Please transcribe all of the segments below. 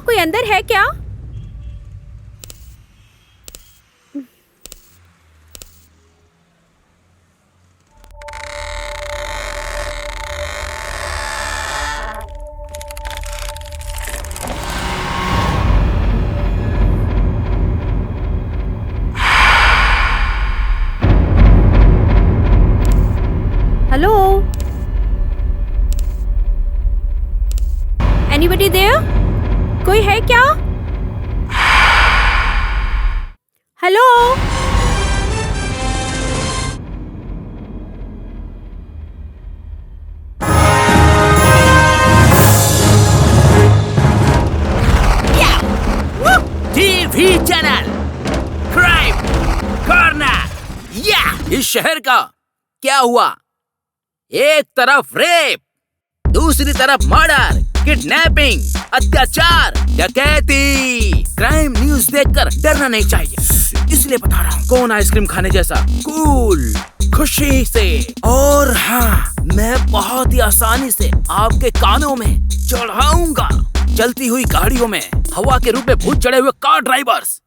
कोई अंदर है क्या? Hello, anybody there? कोई है क्या? Hello, TV channel crime corner. या इस शहर का क्या हुआ? एक तरफ रेप, दूसरी तरफ मर्डर, किडनैपिंग, अत्याचार, डकैती। क्राइम न्यूज देखकर डरना नहीं चाहिए, इसलिए बता रहा हूँ। कौन आइसक्रीम खाने जैसा कूल, खुशी से। और हाँ, मैं बहुत ही आसानी से आपके कानों में चढ़ाऊंगा। चलती हुई गाड़ियों में हवा के रूप में भूत चढ़े हुए कार ड्राइवर्स।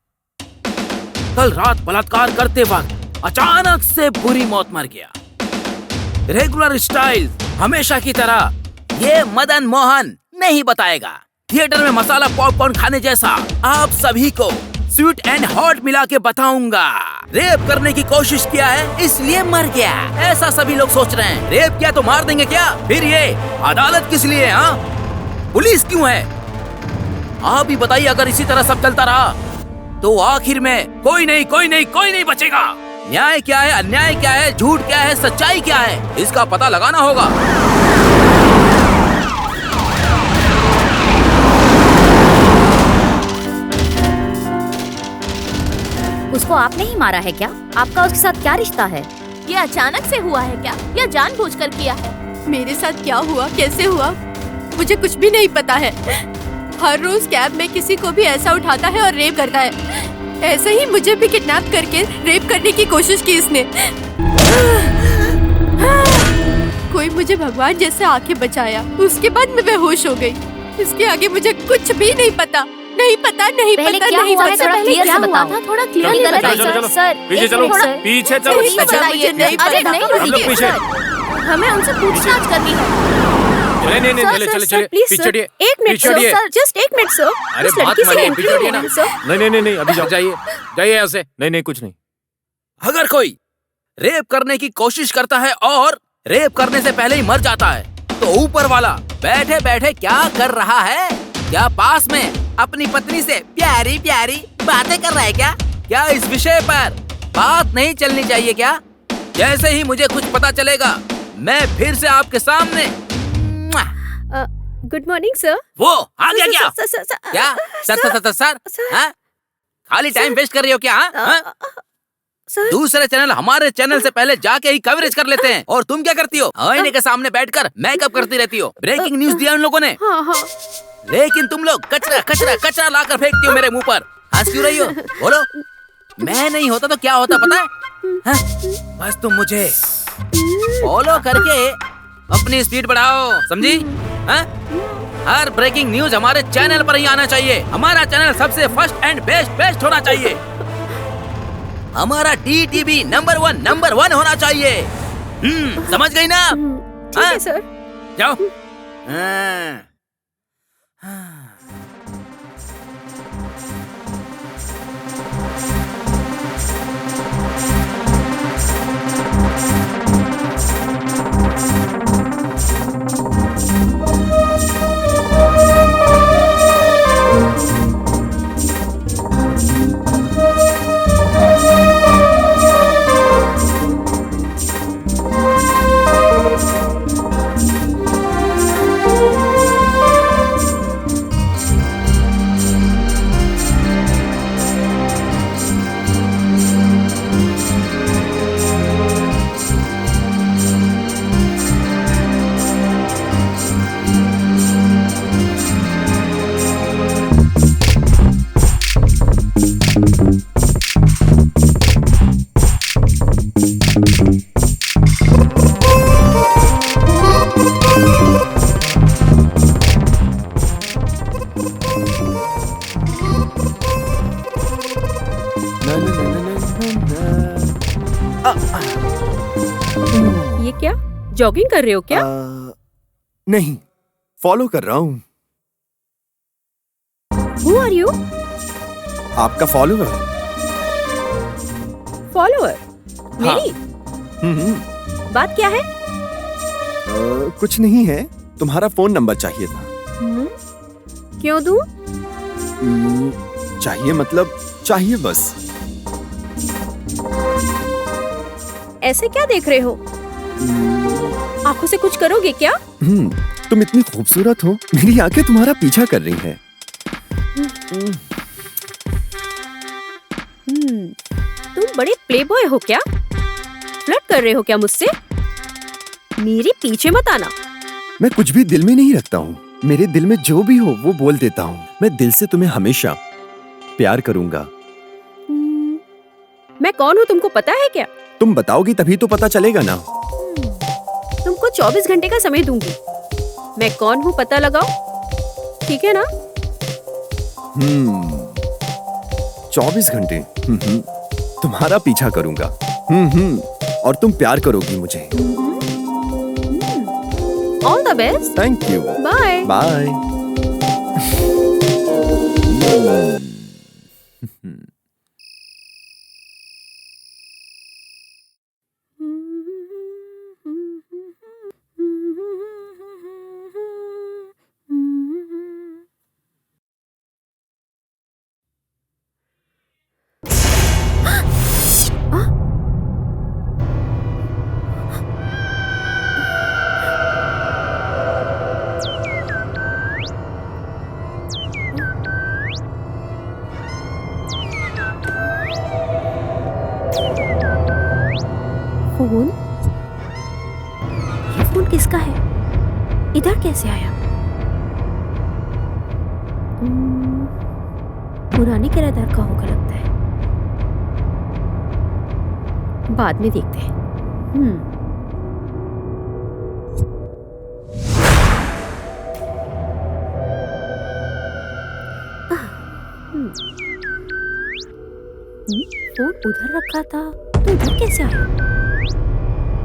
कल रात बलात्कार करते वक्त अचानक से बुरी मौत मर गया। रेगुलर स्टाइल हमेशा की तरह ये मदन मोहन नहीं बताएगा। थिएटर में मसाला पॉपकॉर्न खाने जैसा आप सभी को स्वीट एंड हॉट मिला के बताऊंगा। रेप करने की कोशिश किया है इसलिए मर गया, ऐसा सभी लोग सोच रहे हैं। रेप किया तो मार देंगे क्या? फिर ये अदालत किस लिए? हाँ, पुलिस क्यों है? आप ही बताइए। अगर इसी तरह सब चलता रहा तो आखिर में कोई नहीं बचेगा। न्याय क्या है, अन्याय क्या है, झूठ क्या है, सच्चाई क्या है, इसका पता लगाना होगा। उसको आपने ही मारा है क्या? आपका उसके साथ क्या रिश्ता है? ये अचानक से हुआ है क्या या जानबूझकर किया है? मेरे साथ क्या हुआ, कैसे हुआ, मुझे कुछ भी नहीं पता है। हर रोज कैब में किसी को भी ऐसा उठाता है और रेप करता है। ऐसे ही मुझे भी किडनैप करके रेप करने की कोशिश की इसने। कोई मुझे भगवान जैसे आके बचाया, उसके बाद मैं बेहोश हो गई। इसके आगे मुझे कुछ भी नहीं पता। नहीं पता। थोड़ा क्लियर से बताओ। थोड़ा क्लियर चलो सर, पीछे चलो, पीछे चलो। पीछे हमें उनसे पूछताछ करनी है। नहीं, चले पीछे हटिए। एक मिनट सर, जस्ट एक मिनट सर। अरे बात मानिए, पीछे हटिए ना। नहीं, अभी जाइए यहाँ से। नहीं, कुछ नहीं। अगर कोई रेप करने की कोशिश करता है और रेप करने से पहले ही मर जाता है तो ऊपर वाला बैठे बैठे क्या कर रहा है? क्या पास में अपनी पत्नी से प्यारी प्यारी बातें कर रहा है क्या? क्या इस विषय पर बात नहीं चलनी चाहिए क्या? जैसे ही मुझे कुछ पता चलेगा मैं फिर से आपके सामने। Good morning sir. वो आ गया क्या? क्या सर? हाँ? खाली टाइम वेस्ट कर रही हो क्या? हाँ? दूसरे चैनल हमारे चैनल से पहले जाके ही कवरेज कर लेते हैं और तुम क्या करती हो? आईने के सामने बैठकर मेकअप करती रहती हो। ब्रेकिंग न्यूज दिया उन लोगों ने। हाँ। लेकिन तुम लोग कचरा लाकर फेंकती हो मेरे मुंह पर। हंस क्यों रही हो? बोलो। मैं नहीं होता तो क्या होता पता है? हाँ? बस तुम मुझे फॉलो करके अपनी स्पीड बढ़ाओ, समझी? हाँ? हर ब्रेकिंग न्यूज हमारे चैनल पर ही आना चाहिए। हमारा चैनल सबसे फर्स्ट एंड बेस्ट होना चाहिए। हमारा DTV नंबर वन होना चाहिए। समझ गई ना? ठीक है सर। जाओ। जॉगिंग कर रहे हो क्या? नहीं, फॉलो कर रहा हूँ। Who are you? आपका फॉलोअर। Follower? मेरी? बात क्या है? कुछ नहीं है, तुम्हारा फोन नंबर चाहिए था। क्यों दूं? चाहिए मतलब चाहिए बस। ऐसे क्या देख रहे हो? आंखों से कुछ करोगे क्या? तुम इतनी खूबसूरत हो, मेरी आंखें तुम्हारा पीछा कर रही हैं। तुम बड़े प्लेबॉय हो क्या? फ्लर्ट कर रहे हो क्या मुझसे? मेरे पीछे मत आना। मैं कुछ भी दिल में नहीं रखता हूँ। मेरे दिल में जो भी हो वो बोल देता हूँ। मैं दिल से तुम्हें हमेशा प्यार करूंगा। मैं कौन हूँ तुमको पता है क्या? तुम बताओगी तभी तो पता चलेगा ना। तुमको 24 घंटे का समय दूंगी। मैं कौन हूँ पता लगाओ, ठीक है ना? 24 घंटे। तुम्हारा पीछा करूंगा। और तुम प्यार करोगी मुझे। All the best. Thank you. Bye bye. Phone? ये फोन किसका है? इधर कैसे आया? पुराने किराएदार का होगा लगता है। बाद में देखते हैं। फोन उधर रखा था तो इधर कैसे आया?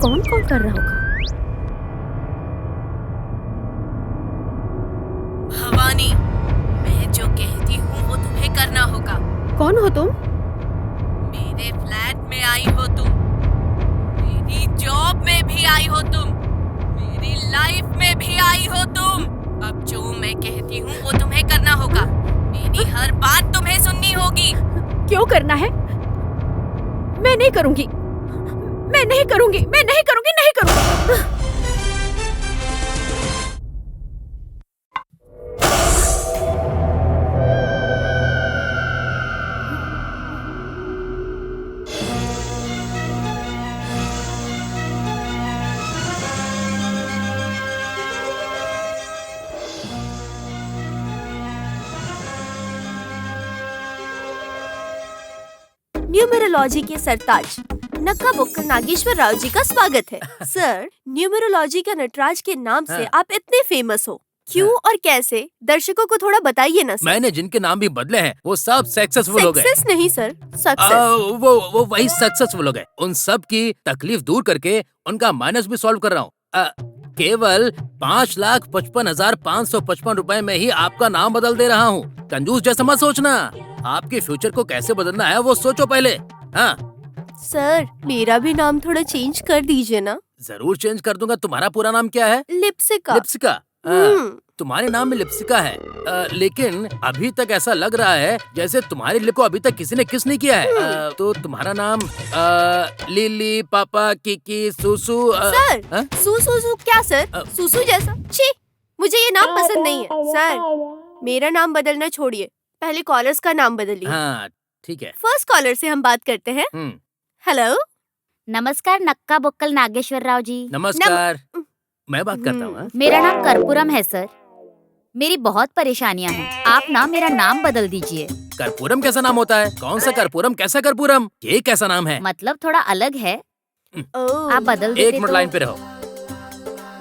कौन कॉल कर रहा होगा? भवानी, मैं जो कहती हूँ वो तुम्हें करना होगा। कौन हो तुम? मेरे फ्लैट में आई हो तुम, मेरी जॉब में भी आई हो तुम, मेरी लाइफ में भी आई हो तुम। अब जो मैं कहती हूँ वो तुम्हें करना होगा। मेरी हर बात तुम्हें सुननी होगी। क्यों करना है? मैं नहीं करूंगी, मैं नहीं करूंगी, मैं नहीं करूंगी, नहीं करूंगी। न्यूमेरोलॉजी के सरताज नक्का बुक्कल नागेश्वर राव जी का स्वागत है। सर, न्यूमेरोलॉजी के नटराज के नाम से आप इतने फेमस हो, क्यों और कैसे? दर्शकों को थोड़ा बताइए ना सर। मैंने जिनके नाम भी बदले हैं वो सब सक्सेसफुल हो गए। सक्सेस नहीं सर, सक्सेस। वो वही सक्सेसफुल हो गए। उन सब की तकलीफ दूर करके उनका माइनस भी सॉल्व कर रहा हूँ। केवल 5,55,555 रुपए में ही आपका नाम बदल दे रहा हूँ। कंजूस जैसा मत सोचना। आपके फ्यूचर को कैसे बदलना है वो सोचो पहले। हाँ सर, मेरा भी नाम थोड़ा चेंज कर दीजिए ना। जरूर चेंज कर दूंगा। तुम्हारा पूरा नाम क्या है? लिप्सिका। लिप्सिका। तुम्हारे नाम में लिप्सिका है, लेकिन अभी तक ऐसा लग रहा है जैसे तुम्हारे लिप को अभी तक किसी ने किस नहीं किया है। तो तुम्हारा नाम लिली, पापा, किकी, सुसु। सर, सुसु क्या सर? सुसु जैसा? छी, मुझे ये नाम पसंद नहीं है। सर, मेरा नाम बदलना छोड़िए, पहले कॉलर्स का नाम बदलिए। हाँ ठीक है। फर्स्ट कॉलर से हम बात करते हैं। हेलो। नमस्कार नक्का बुक्कल नागेश्वर राव जी। नमस्कार। मैं बात करता हूँ। मेरा नाम कर्पूरम है सर। मेरी बहुत परेशानियां हैं। आप ना मेरा नाम बदल दीजिए। कर्पूरम कैसा नाम होता है? कौन सा कर्पूरम? कैसा कर्पूरम? ये कैसा नाम है? मतलब थोड़ा अलग है। आप बदल देते एक मिनट लाइन पे रहो।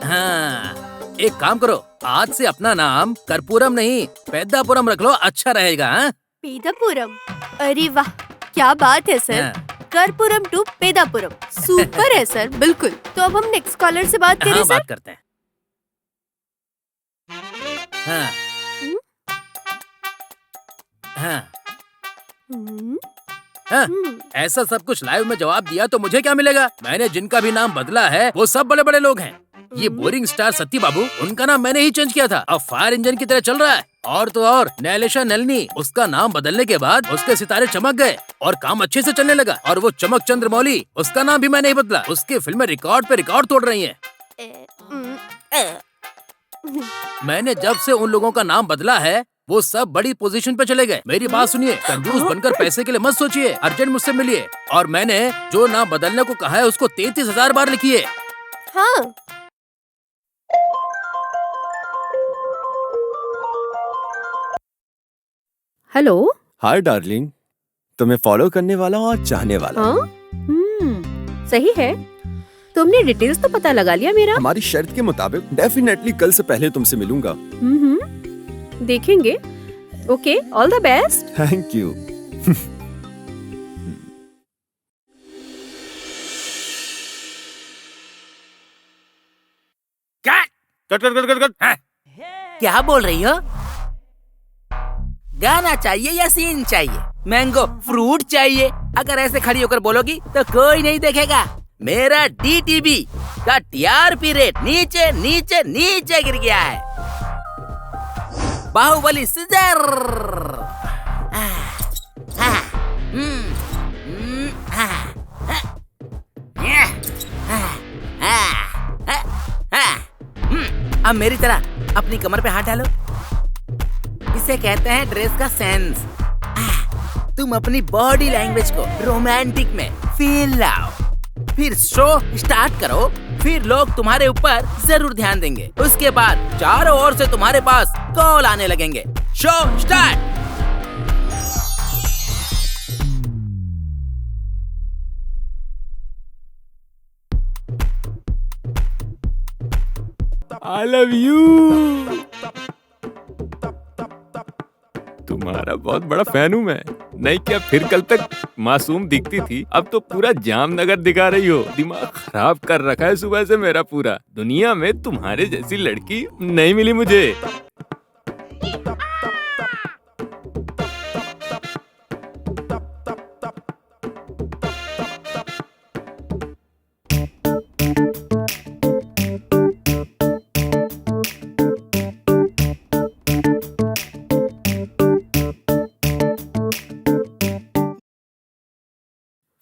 हाँ, एक काम करो, आज से अपना नाम कर्पूरम नहीं पेद्दापुरम रख लो, अच्छा रहेगा। हाँ? पेद्दापुरम? अरे वाह, क्या बात है सर। करपुरम टू पेदापुरम। सुपर है सर, बिल्कुल। तो अब हम नेक्स्ट कॉलर से बात करें हाँ, सर। बात करते हैं। हाँ हाँ हम्म, हाँ। हम्म, ऐसा सब कुछ लाइव में जवाब दिया तो मुझे क्या मिलेगा? मैंने जिनका भी नाम बदला है वो सब बड़े बड़े लोग हैं। ये बोरिंग स्टार सत्ती बाबू, उनका नाम मैंने ही चेंज किया था। अब फायर इंजन की तरह चल रहा है। और तो और नैलेशा नलिनी, उसका नाम बदलने के बाद उसके सितारे चमक गए और काम अच्छे से चलने लगा। और वो चमक चंद्र मौली, उसका नाम भी मैंने ही बदला। उसकी फिल्में रिकॉर्ड पे रिकॉर्ड तोड़ रही हैं। मैंने जब से उन लोगों का नाम बदला है वो सब बड़ी पोजीशन पे चले गए। मेरी बात सुनिए, कंजूस बनकर पैसे के लिए मत सोचिए, अर्जेंट मुझसे मिलिए। और मैंने जो नाम बदलने को कहा है उसको 33,000 बार लिखिए। हाँ। हेलो। हाय डार्लिंग, तुम्हें फॉलो करने वाला और चाहने वाला। हाँ? सही है। तुमने डिटेल्स तो पता लगा लिया मेरा। हमारी शर्त के मुताबिक डेफिनेटली कल से पहले तुमसे मिलूंगा। देखेंगे। Okay, all the best. Thank you. Cut cut cut cut cut. हाँ। क्या बोल रही हो? गाना चाहिए या सीन चाहिए? मैंगो फ्रूट चाहिए? अगर ऐसे खड़ी होकर बोलोगी तो कोई नहीं देखेगा। मेरा DTB का TRP रेट नीचे नीचे नीचे गिर गया है। बाहुबली सीजर। अब मेरी तरह अपनी कमर पे हाथ डालो। इसे कहते हैं ड्रेस का सेंस। तुम अपनी बॉडी लैंग्वेज को रोमांटिक में फील लाओ, फिर शो स्टार्ट करो। फिर लोग तुम्हारे ऊपर जरूर ध्यान देंगे। उसके बाद चारों ओर से तुम्हारे पास कॉल आने लगेंगे। Show start. I love you। तुम्हारा बहुत बड़ा फैन हूँ मैं। नहीं क्या, फिर कल तक मासूम दिखती थी, अब तो पूरा जामनगर दिखा रही हो। दिमाग खराब कर रखा है सुबह से मेरा पूरा। दुनिया में तुम्हारे जैसी लड़की नहीं मिली मुझे।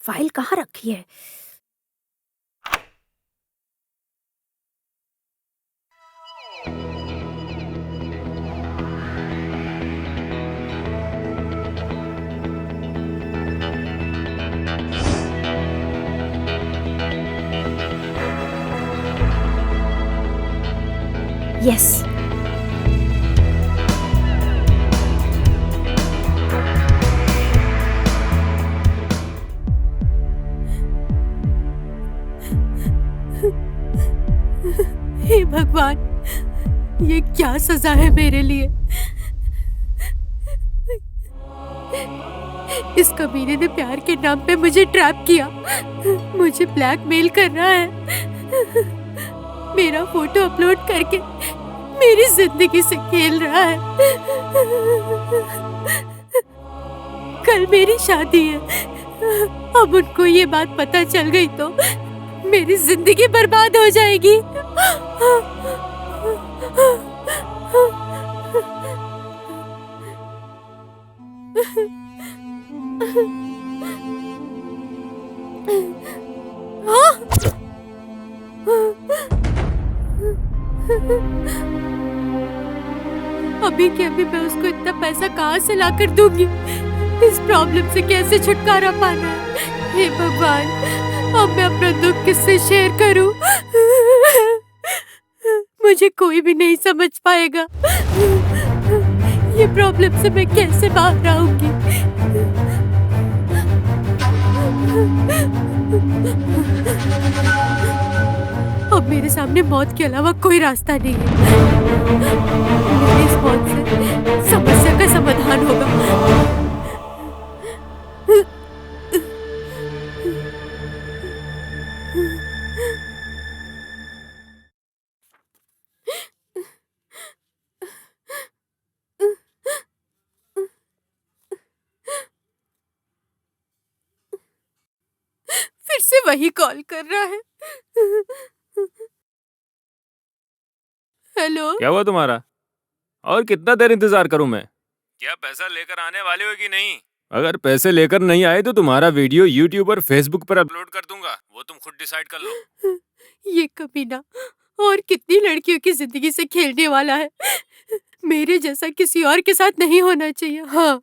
फाइल कहाँ रखी है? यस। हे भगवान, ये क्या सजा है मेरे लिए। इस कमीने ने प्यार के नाम पे मुझे ट्रैप किया, मुझे ब्लैकमेल कर रहा है, मेरा फोटो अपलोड करके मेरी जिंदगी से खेल रहा है। कल मेरी शादी है, अब उनको ये बात पता चल गई तो मेरी जिंदगी बर्बाद हो जाएगी। अभी के अभी मैं उसको इतना पैसा कहाँ से लाकर दूंगी? इस प्रॉब्लम से कैसे छुटकारा पाना है? हे भगवान, अब मैं अपना दुख किससे शेयर करूं? मुझे कोई भी नहीं समझ पाएगा। ये प्रॉब्लम से मैं कैसे बाहर आऊंगी? अब मेरे सामने मौत के अलावा कोई रास्ता नहीं है। मेरी इस मौत से समस्या का समाधान होगा। वही कॉल कर रहा है। हेलो। क्या हुआ तुम्हारा? और कितना देर इंतजार करूं मैं? क्या पैसा लेकर आने वाले हो कि नहीं? अगर पैसे लेकर नहीं आए तो तुम्हारा वीडियो यूट्यूब और फेसबुक पर अपलोड कर दूंगा, वो तुम खुद डिसाइड कर लो। ये कमीना और कितनी लड़कियों की जिंदगी से खेलने वाला है। मेरे जैसा किसी और के साथ नहीं होना चाहिए। हाँ।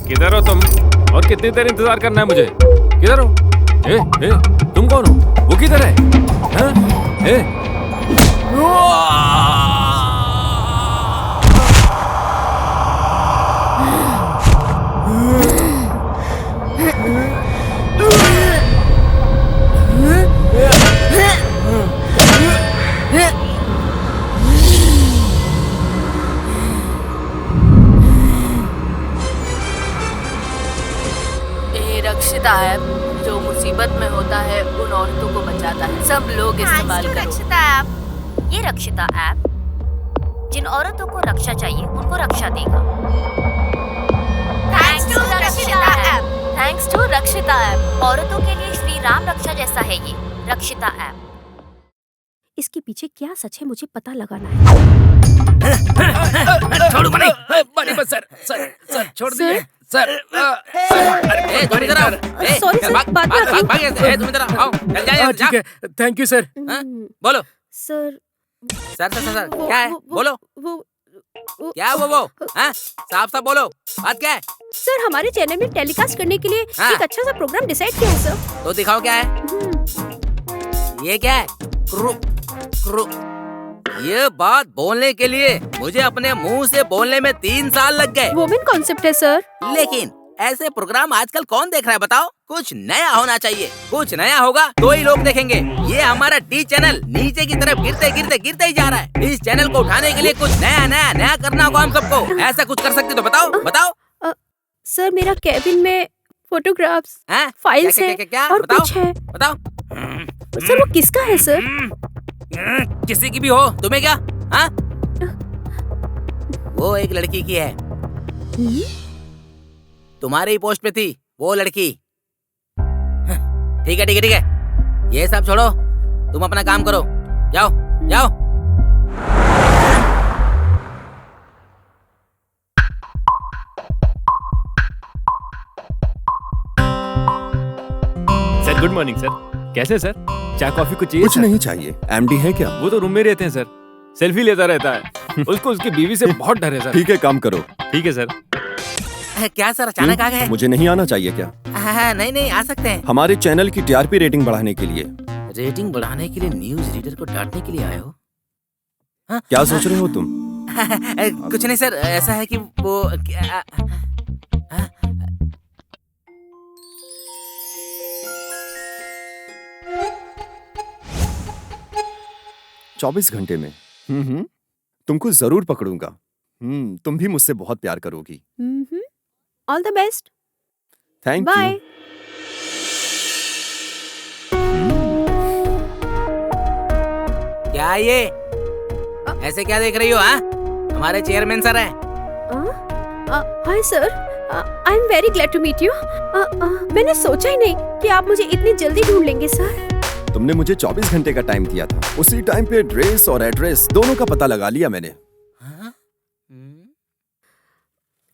किधर हो तुम? और कितनी देर इंतजार करना है मुझे? किधर हो? ए, तुम कौन हो? वो किधर है? हाँ? ए? ये रक्षिता ऐप जो मुसीबत में होता है उन औरतों को बचाता है। सब लोग इस्तेमाल करो। रक्षिता ऐप। ये रक्षिता ऐप जिन औरतों को रक्षा चाहिए उनको रक्षा देगा। थैंक्स टू रक्षिता ऐप। थैंक्स टू रक्षिता ऐप। औरतों के लिए श्री राम रक्षा जैसा है ये रक्षिता ऐप। इसके पीछे क्या सच है मुझे पता लगाना है। छोड़ो बड़ी बड़ी बस सर छोड़ दीजिए सर। अरे तुम इधर आओ। Sorry, sir, भाग बात भाग कर भाग भाग ऐसे। तुम इधर आओ। चल जा ठीक है, थैंक यू सर। बोलो सर सर क्या है? बोलो वो क्या हुआ वो? हाँ साफ साफ बोलो, बात क्या है? सर हमारे चैनल में टेलीकास्ट करने के लिए हाँ। एक अच्छा सा प्रोग्राम डिसाइड किया है सर। तो दिखाओ क्या है? ये क्या है? क्रू क्रू ये बात बोलने के लिए मुझे अपने मुंह से बोलने में 3 साल लग गए। वुमेन कॉन्सेप्ट है सर। लेकिन ऐसे प्रोग्राम आजकल कौन देख रहा है बताओ? कुछ नया होना चाहिए। कुछ नया होगा तो ही लोग देखेंगे। ये हमारा डी चैनल नीचे की तरफ गिरते ही जा रहा है। इस चैनल को उठाने के लिए कुछ नया करना होगा हम सबको। ऐसा कुछ कर सकते तो बताओ। सर मेरा कैबिन में फोटोग्राफ्स हैं? फाइल्स है क्या? और बताओ कुछ है। बताओ। सर वो किसका है सर? किसी की भी हो, तुम्हें क्या? हाँ? वो एक लड़की की है। तुम्हारे ही पोस्ट पे थी वो लड़की। ठीक है। ये सब छोड़ो, तुम अपना काम करो। जाओ। Sir good morning sir. कैसे सर? चाय कॉफी कुछ चाहिए? कुछ नहीं चाहिए। एमडी है क्या? वो तो रूम में रहते हैं सर। सेल्फी लेता रहता है। उसको उसकी बीवी से बहुत डर है सर। ठीक है, काम करो। ठीक है सर। क्या सर अचानक आ गए? मुझे नहीं आना चाहिए क्या? नहीं आ सकते हैं। हमारे चैनल की टीआरपी रेटिंग बढ़ाने के लिए। रेटिंग बढ़ाने के लिए न्यूज रीडर को डांटने के लिए आए हो? क्या सोच रहे हो तुम? कुछ नहीं सर, ऐसा है कि वो 24 घंटे में तुमको जरूर पकड़ूंगा। तुम भी मुझसे बहुत प्यार करोगी। All the best. Thank bye. You. क्या ये ऐसे क्या देख रही हो? हाँ हमारे चेयरमैन सर हैं। Hi sir, I am very glad to meet you. मैंने सोचा ही नहीं कि आप मुझे इतनी जल्दी ढूंढ लेंगे सर। तुमने मुझे 24 घंटे का टाइम दिया था। उसी टाइम पे ड्रेस और एड्रेस दोनों का पता लगा लिया मैंने।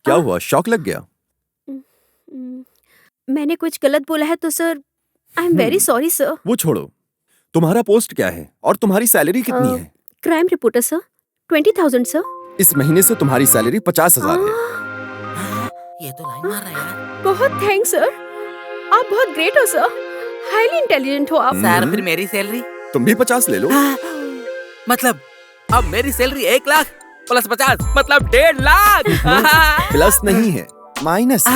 क्या हुआ, शॉक लग गया? मैंने कुछ गलत बोला है तो sir I am very sorry sir. वो छोड़ो, तुम्हारा पोस्ट क्या है और तुम्हारी सैलरी कितनी है? Crime reporter sir, 20,000 sir. इस महीने से तुम्हारी सैलरी 50,000 है। ये तो लाइन मार रहा है यार। बहुत थैंक्स सर, आप बहुत ग्रेट हो सर। हाईली इंटेलिजेंट हो आप। सर फिर मेरी सैलरी? तुम भी 50 ले लो। मतलब अब मेरी सैलरी 1 लाख प्लस 50 मतलब 1.5 लाख। प्लस नहीं है, माइनस।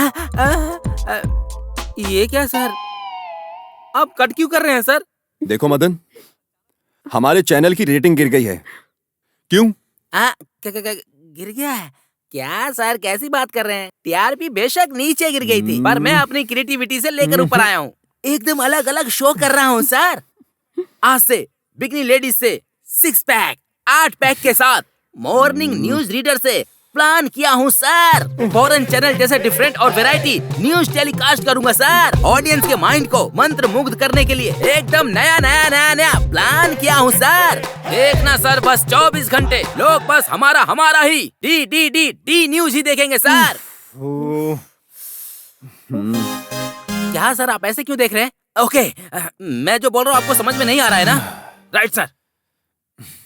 ये क्या सर, आप कट क्यों कर रहे हैं सर? देखो मदन, हमारे चैनल की रेटिंग गिर गई है। क्यों? क्या गिर गया है? क्या सर कैसी बात कर रहे हैं? टीआरपी बेशक नीचे गिर गई थी पर मैं अपनी क्रिएटिविटी से लेकर ऊपर आया हूँ। एकदम अलग अलग शो कर रहा हूँ सर। आज से बिकनी लेडीज से 6 पैक 8 पैक के साथ मॉर्निंग न्यूज रीडर से प्लान किया हूँ सर। फॉरेन चैनल जैसे डिफरेंट और वैरायटी न्यूज टेलीकास्ट करूंगा सर। ऑडियंस के माइंड को मंत्र मुग्ध करने के लिए एकदम नया नया नया नया प्लान किया हूँ सर। देखना सर, बस 24 घंटे लोग बस हमारा हमारा ही D D D D news ही देखेंगे सर। क्या सर आप ऐसे क्यों देख रहे हैं? ओके, मैं जो बोल रहा हूँ आपको समझ में नहीं आ रहा है ना? राइट सर,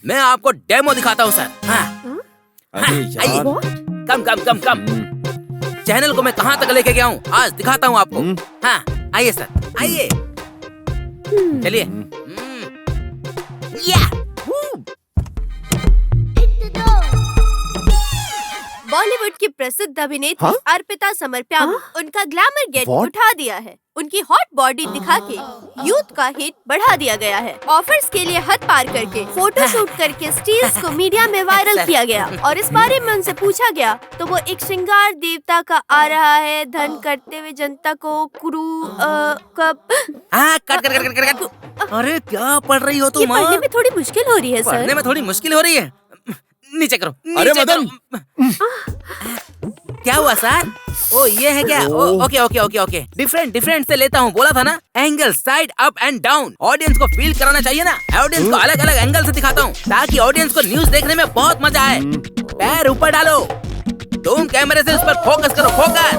मैं आपको डेमो दिखाता हूँ सर। हाँ, अरे आइए। यार, कम कम कम कम। चैनल को मैं कहाँ तक लेके गया हूँ आज दिखाता हूँ आपको। हाँ आइए सर, आइए, चलिए। या बॉलीवुड की प्रसिद्ध अभिनेत्री हाँ? अर्पिता समर्प्या उनका ग्लैमर गेट What? उठा दिया है। उनकी हॉट बॉडी दिखा के यूथ का हिट बढ़ा दिया गया है। ऑफर्स के लिए हद पार करके फोटो शूट करके स्टील्स को मीडिया में वायरल किया गया और इस बारे में उनसे पूछा गया तो वो एक श्रृंगार देवता का आ रहा है धन करते हुए जनता को कब। हाँ, cut cut cut cut cut. अरे क्या पढ़ रही हो ये तुम? पढ़ने में थोड़ी मुश्किल हो रही है पढ़ने सर। में थोड़ी मुश्किल हो रही है। नीचे करो, अरे नीचे मदन! करो। क्या हुआ सर? ओ ये है क्या? Okay okay okay okay. Different different से लेता हूँ, बोला था ना। Angle, side, up and down. Audience को फील कराना चाहिए ना। ऑडियंस को अलग अलग एंगल से दिखाता हूँ ताकि ऑडियंस को न्यूज देखने में बहुत मजा आए। पैर ऊपर डालो, तुम कैमरे से उस पर फोकस करो, फोकस।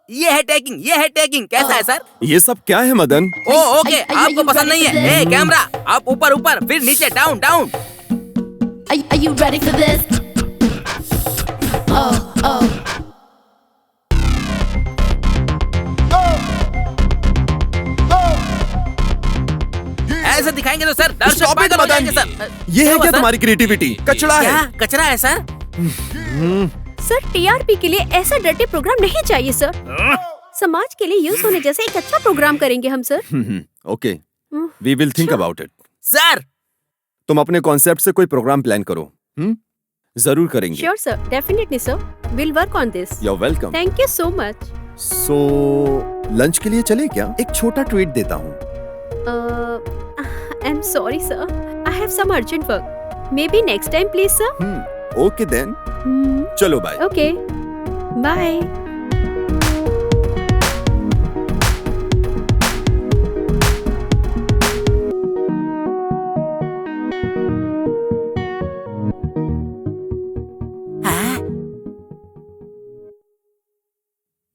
ये है टैगिंग, ये है टैगिंग। कैसा है सर? ये सब क्या है मदन? ओ ओके, आपको पसंद नहीं है? ए कैमरा, आप ऊपर ऊपर, फिर नीचे, down down. Are you ready for this? Oh, oh. ऐसे दिखाएंगे तो सर दर्शक Stop it, पागल हो मदन! जाएंगे सर। ये है हुआ क्या सर? तुम्हारी क्रिएटिविटी? कचड़ा क्या है। कचरा है सर? सर टीआरपी के लिए ऐसा डर्टी प्रोग्राम नहीं चाहिए सर। समाज के लिए यूज होने जैसे एक अच्छा प्रोग्राम करेंगे हम sir. Okay, we will think about it. Sir तुम अपने कॉन्सेप्ट से कोई प्रोग्राम प्लान करो। जरूर करेंगे। Sure sir, definitely sir, will work on this. You are welcome. Thank you so much. So lunch के लिए चले क्या? एक छोटा ट्रीट देता हूँ। I am sorry sir, I have some urgent work. Maybe next time please sir. Okay then, चलो bye. Okay bye.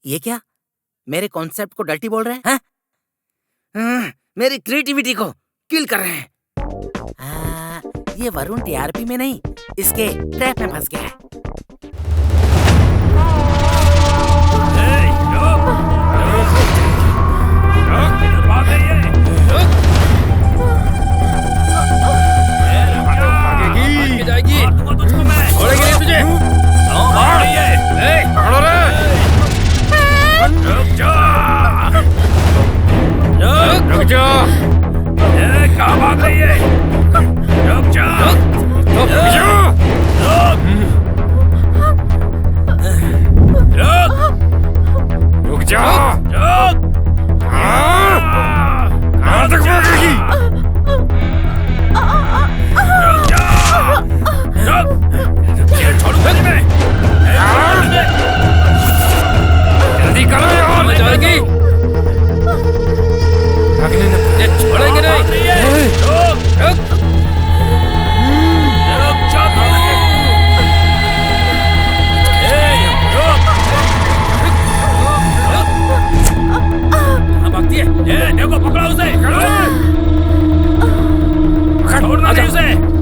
ये क्या? मेरे कॉन्सेप्ट को डर्टी बोल रहे हैं? मेरी क्रिएटिविटी को किल कर रहे हैं। ये वरुण टीआरपी में नहीं, इसके ट्रैप में फंस गया है।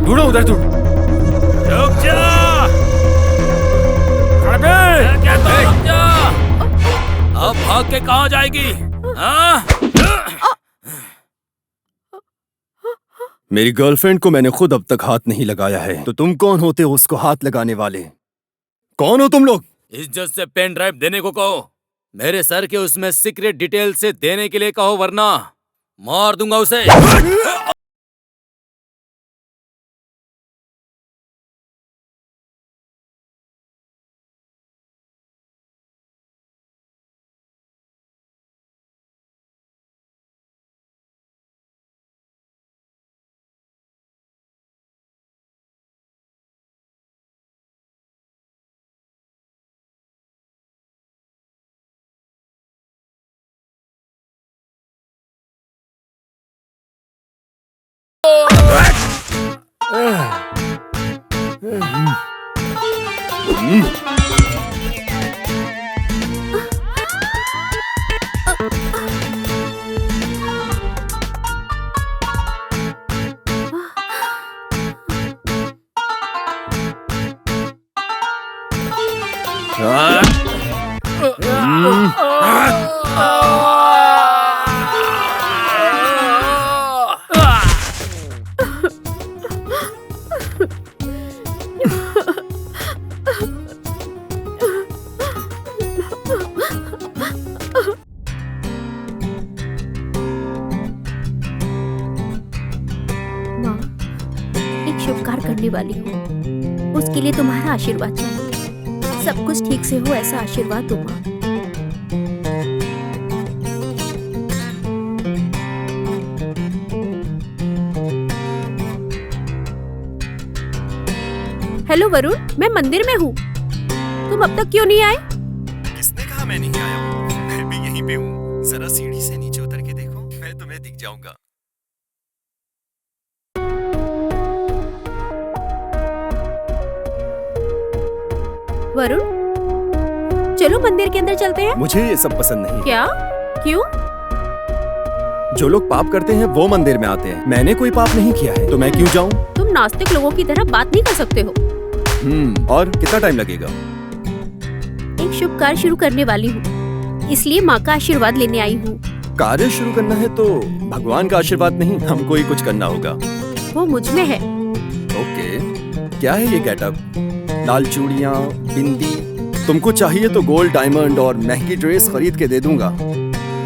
ढूंढो उधर, ढूंढ। अब भाग के कहाँ जाएगी? मेरी गर्लफ्रेंड को मैंने खुद अब तक हाथ नहीं लगाया है, तो तुम कौन होते हो उसको हाथ लगाने वाले? कौन हो तुम लोग? इज्जत से पेन ड्राइव देने को कहो। मेरे सर के उसमें सीक्रेट डिटेल से देने के लिए कहो, वरना मार दूंगा उसे। माँ, एक शुभ कार्य करने वाली हूँ, उसके लिए तुम्हारा आशीर्वाद चाहिए। सब कुछ ठीक से हो ऐसा आशीर्वाद दो माँ। हेलो वरुण, मैं मंदिर में हूँ। तुम अब तक क्यों नहीं आए? किसने कहा मैं नहीं आया हूँ? मैं भी यहीं पे हूँ। जरा सीढ़ी से नीचे उतर के देखो, मैं तुम्हें दिख जाऊंगा। वरुण, चलो मंदिर के अंदर चलते हैं। मुझे ये सब पसंद नहीं। क्या? क्यों? जो लोग पाप करते हैं वो मंदिर में आते हैं। मैंने कोई पाप नहीं किया है, तो मैं क्यों जाऊँ? तुम नास्तिक लोगों की तरह बात नहीं कर सकते हो। और कितना टाइम लगेगा? एक शुभ कार्य शुरू करने वाली हूँ, इसलिए माँ का आशीर्वाद लेने आई हूँ। कार्य शुरू करना है तो भगवान का आशीर्वाद नहीं, हमको ही कुछ करना होगा। वो मुझ में है। ओके, क्या है ये गेटअप? लाल चूड़ियाँ, बिंदी। तुमको चाहिए तो गोल्ड, डायमंड और महंगी ड्रेस खरीद के दे दूंगा।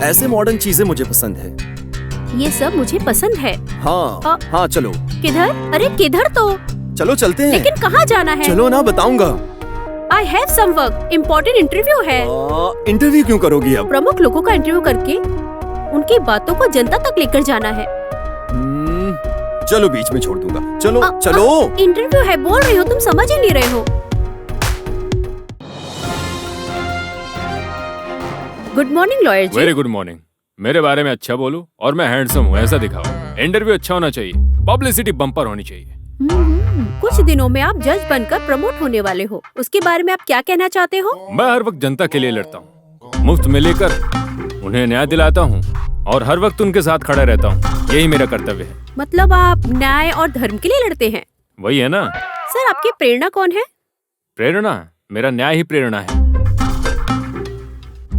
ऐसे मॉडर्न चीजें मुझे पसंद है। ये सब मुझे पसंद है। हाँ हाँ चलो। किधर? अरे किधर तो? चलो चलते हैं। लेकिन कहाँ जाना है? चलो ना, बताऊंगा। I have some work, important interview है। इंटरव्यू क्यों करोगी अब? प्रमुख लोगों का इंटरव्यू करके उनकी बातों को जनता तक लेकर जाना है। चलो बीच में छोड़ दूंगा। चलो चलो। इंटरव्यू है बोल रही हो, तुम समझ ही नहीं रहे हो। Good morning lawyer ji. Very good morning. मेरे बारे में अच्छा बोलो और मैं हैंडसम हूँ ऐसा दिखाओ। इंटरव्यू अच्छा होना चाहिए, पब्लिसिटी बम्पर होनी चाहिए। कुछ दिनों में आप जज बनकर प्रमोट होने वाले हो, उसके बारे में आप क्या कहना चाहते हो? मैं हर वक्त जनता के लिए लड़ता हूँ, मुफ्त में लेकर उन्हें न्याय दिलाता हूँ और हर वक्त उनके साथ खड़ा रहता हूँ। यही मेरा कर्तव्य है। मतलब आप न्याय और धर्म के लिए लड़ते हैं? वही है ना। सर, आपकी प्रेरणा कौन है? प्रेरणा? मेरा न्याय ही प्रेरणा है।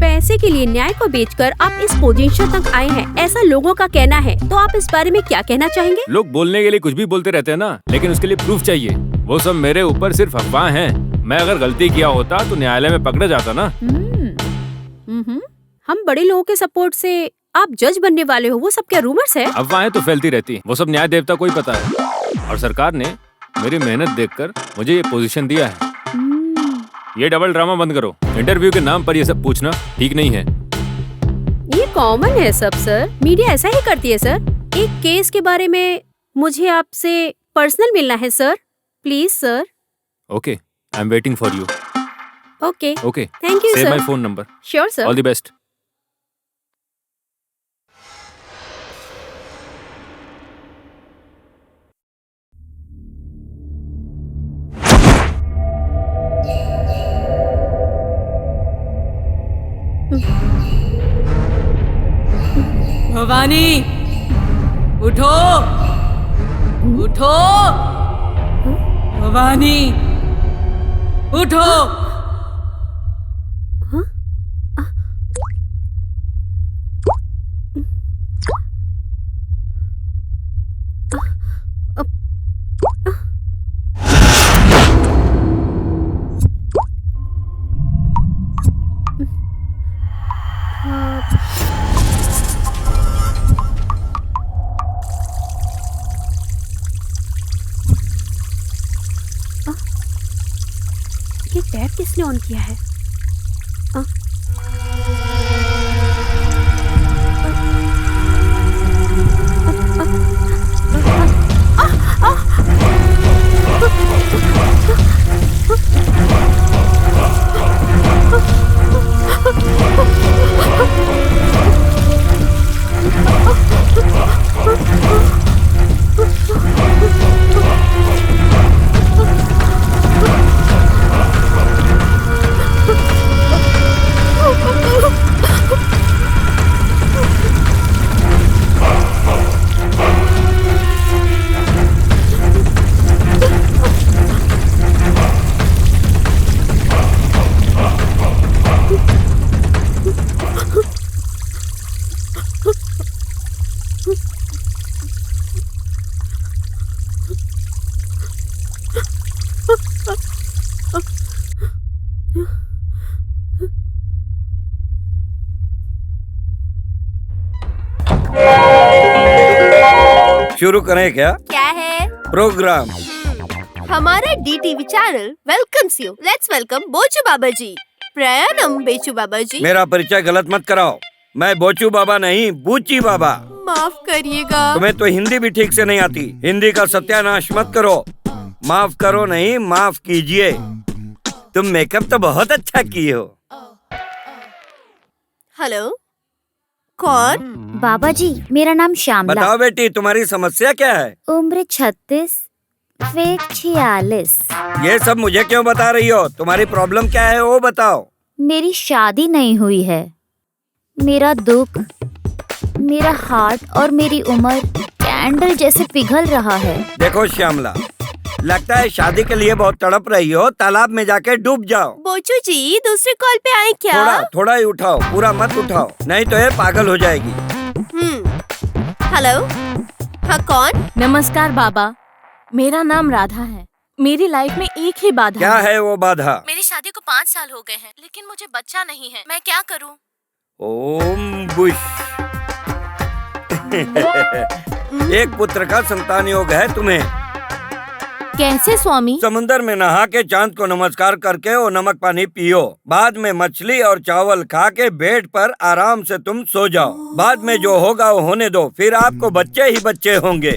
पैसे के लिए न्याय को बेचकर आप इस पोजीशन तक आए हैं, ऐसा लोगों का कहना है। तो आप इस बारे में क्या कहना चाहेंगे? लोग बोलने के लिए कुछ भी बोलते रहते हैं ना, लेकिन उसके लिए प्रूफ चाहिए। वो सब मेरे ऊपर सिर्फ अफवाह हैं। मैं अगर गलती किया होता तो न्यायालय में पकड़ा जाता ना। हम बड़े लोगों के सपोर्ट से आप जज बनने वाले हो, वो सब क्या रूमर्स है? अफवाहें तो फैलती रहती हैं। वो सब न्याय देवता को ही पता है। और सरकार ने मेरी मेहनत देखकर मुझे ये पोजीशन दिया है। ये डबल ड्रामा बंद करो। इंटरव्यू के नाम पर ये सब पूछना ठीक नहीं है। ये कॉमन है सब सर, मीडिया ऐसा ही करती है सर। एक केस के बारे में मुझे आपसे पर्सनल मिलना है sir, please sir. Okay, I am waiting for you. Okay okay, thank you save sir. My phone number. Sure sir. All the best. Bhavani, उठो उठो। भवानी, उठो। ये टैप किसने ऑन किया है? शुरू करें क्या? क्या है? प्रोग्राम। हमारा DTV channel welcomes you. Let's welcome Bochu Baba ji. प्रणाम बेचू बाबा जी। मेरा परिचय गलत मत कराओ, मैं बोचू बाबा नहीं, बूची बाबा। माफ करिएगा। तुम्हें तो हिंदी भी ठीक से नहीं आती, हिंदी का सत्यानाश मत करो। माफ करो नहीं, माफ कीजिए। तुम मेकअप तो बहुत अच्छा किए हो। हेलो, कौन? बाबा जी, मेरा नाम श्यामला। बताओ बेटी, तुम्हारी समस्या क्या है? उम्र 36, वेट 46। ये सब मुझे क्यों बता रही हो? तुम्हारी प्रॉब्लम क्या है वो बताओ। मेरी शादी नहीं हुई है। मेरा दुख, मेरा हार्ट और मेरी उम्र कैंडल जैसे पिघल रहा है। देखो श्यामला, लगता है शादी के लिए बहुत तड़प रही हो, तालाब में जाके डूब जाओ। बोचू जी, दूसरे कॉल पे आए क्या? थोड़ा ही उठाओ, पूरा मत उठाओ, नहीं तो ये पागल हो जाएगी। हेलो, हाँ कौन? नमस्कार बाबा, मेरा नाम राधा है। मेरी लाइफ में एक ही बाधा क्या है वो बाधा? मेरी शादी को 5 साल हो गए हैं, लेकिन मुझे बच्चा नहीं है। मैं क्या करूं? ओम बुश। एक पुत्र का संतान योग है तुम्हें। कैसे स्वामी? समुंदर में नहा के चांद को नमस्कार करके वो नमक पानी पियो। बाद में मछली और चावल खा के बेड पर आराम से तुम सो जाओ। बाद में जो होगा वो होने दो, फिर आपको बच्चे ही बच्चे होंगे।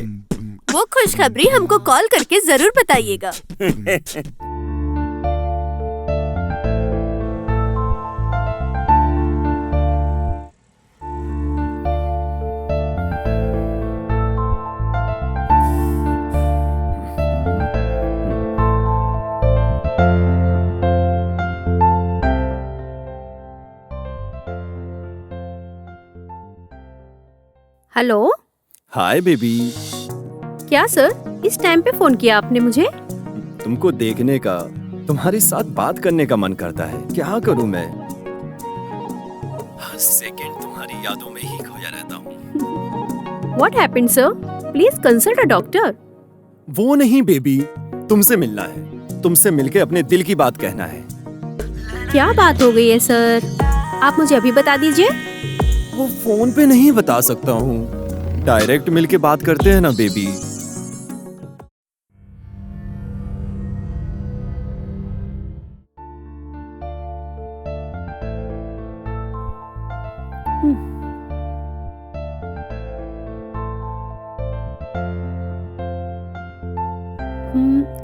वो खुशखबरी हमको कॉल करके जरूर बताइएगा। हेलो। Hi baby. क्या सर, इस टाइम पे फोन किया आपने मुझे? तुमको देखने का, तुम्हारे साथ बात करने का मन करता है। क्या करूं मैं? हर सेकंड तुम्हारी यादों में ही खोया रहता हूँ। What happened, sir? Please consult a doctor. वो नहीं बेबी, तुमसे मिलना है। तुमसे मिलके अपने दिल की बात कहना है। क्या बात हो गई है सर? आप मुझे अभी बता दीजिए। वो फोन पे नहीं बता सकता हूँ, डायरेक्ट मिलके बात करते हैं ना बेबी।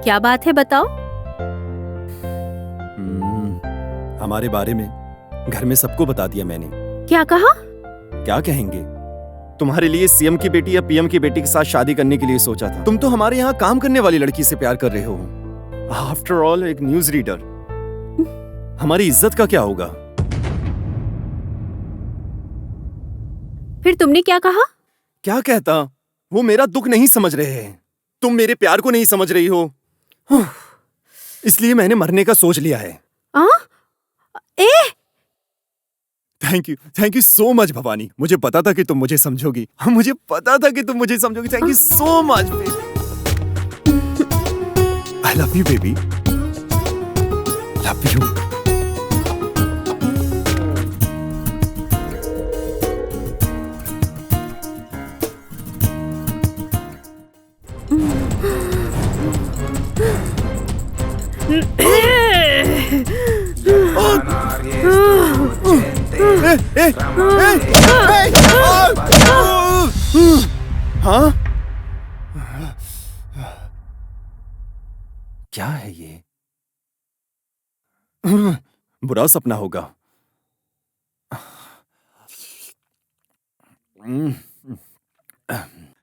क्या बात है, बताओ। हमारे बारे में घर में सबको बता दिया मैंने। क्या कहा? क्या कहेंगे? तुम्हारे लिए सीएम की बेटी या पीएम की बेटी के साथ शादी करने के लिए सोचा था। तुम तो हमारे यहाँ काम करने वाली लड़की से प्यार कर रहे हो। आफ्टर ऑल एक न्यूज रीडर। हमारी इज्जत का क्या होगा? फिर तुमने क्या कहा? क्या कहता? वो मेरा दुख नहीं समझ रहे हैं, तुम मेरे प्यार को नहीं समझ रही हो, इसलिए मैंने मरने का सोच लिया है। Thank you so much Bhavani. मुझे पता था कि तुम मुझे समझोगी। मुझे पता था कि तुम मुझे समझोगी। Thank you so much. I love you baby. Love you. हाँ? क्या है ये? बुरा सपना होगा।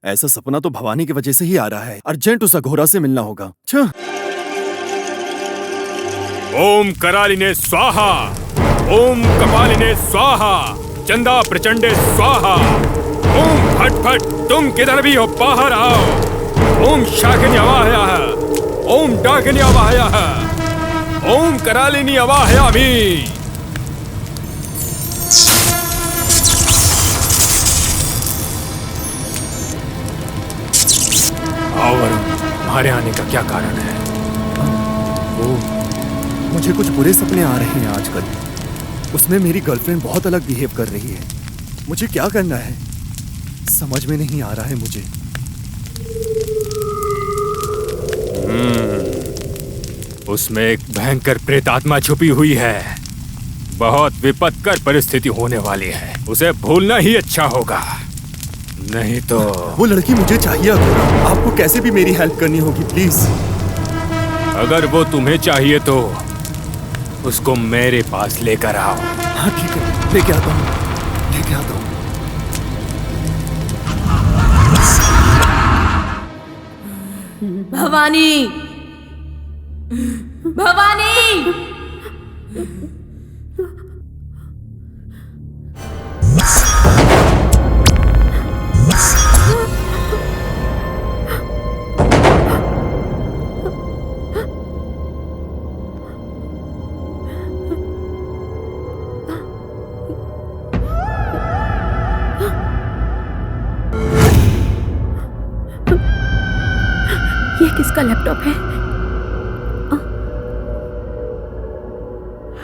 ऐसा सपना तो भवानी की वजह से ही आ रहा है। अर्जेंट उस अघोरा से मिलना होगा। ओम करालिने स्वाहा, ओम कपालिने स्वाहा, चंदा प्रचंडे स्वाहा, ओम फट फट तुम किधर भी हो बाहर आओ, ओम शाकिनी अवाहयाः, ओम डाकिनी अवाहयाः, ओम करालिनी अवाहयामि। आओ वरुण, हमारे आने का क्या कारण है? मुझे कुछ बुरे सपने आ रहे हैं आजकल। उसमें मेरी गर्लफ्रेंड बहुत अलग बिहेव कर रही है। मुझे क्या करना है समझ में नहीं आ रहा है मुझे। उसमें एक भयंकर प्रेतात्मा छुपी हुई है। बहुत विपत्कर परिस्थिति होने वाली है, उसे भूलना ही अच्छा होगा, नहीं तो। वो लड़की मुझे चाहिए अघोरा, आपको कैसे भी मेरी हेल्प करनी होगी प्लीज। अगर वो तुम्हें चाहिए तो उसको मेरे पास लेकर आओ। हाँ ठीक है, लेके आता हूँ, लेके आता हूँ। भवानी, भवानी, ये किसका लैपटॉप है?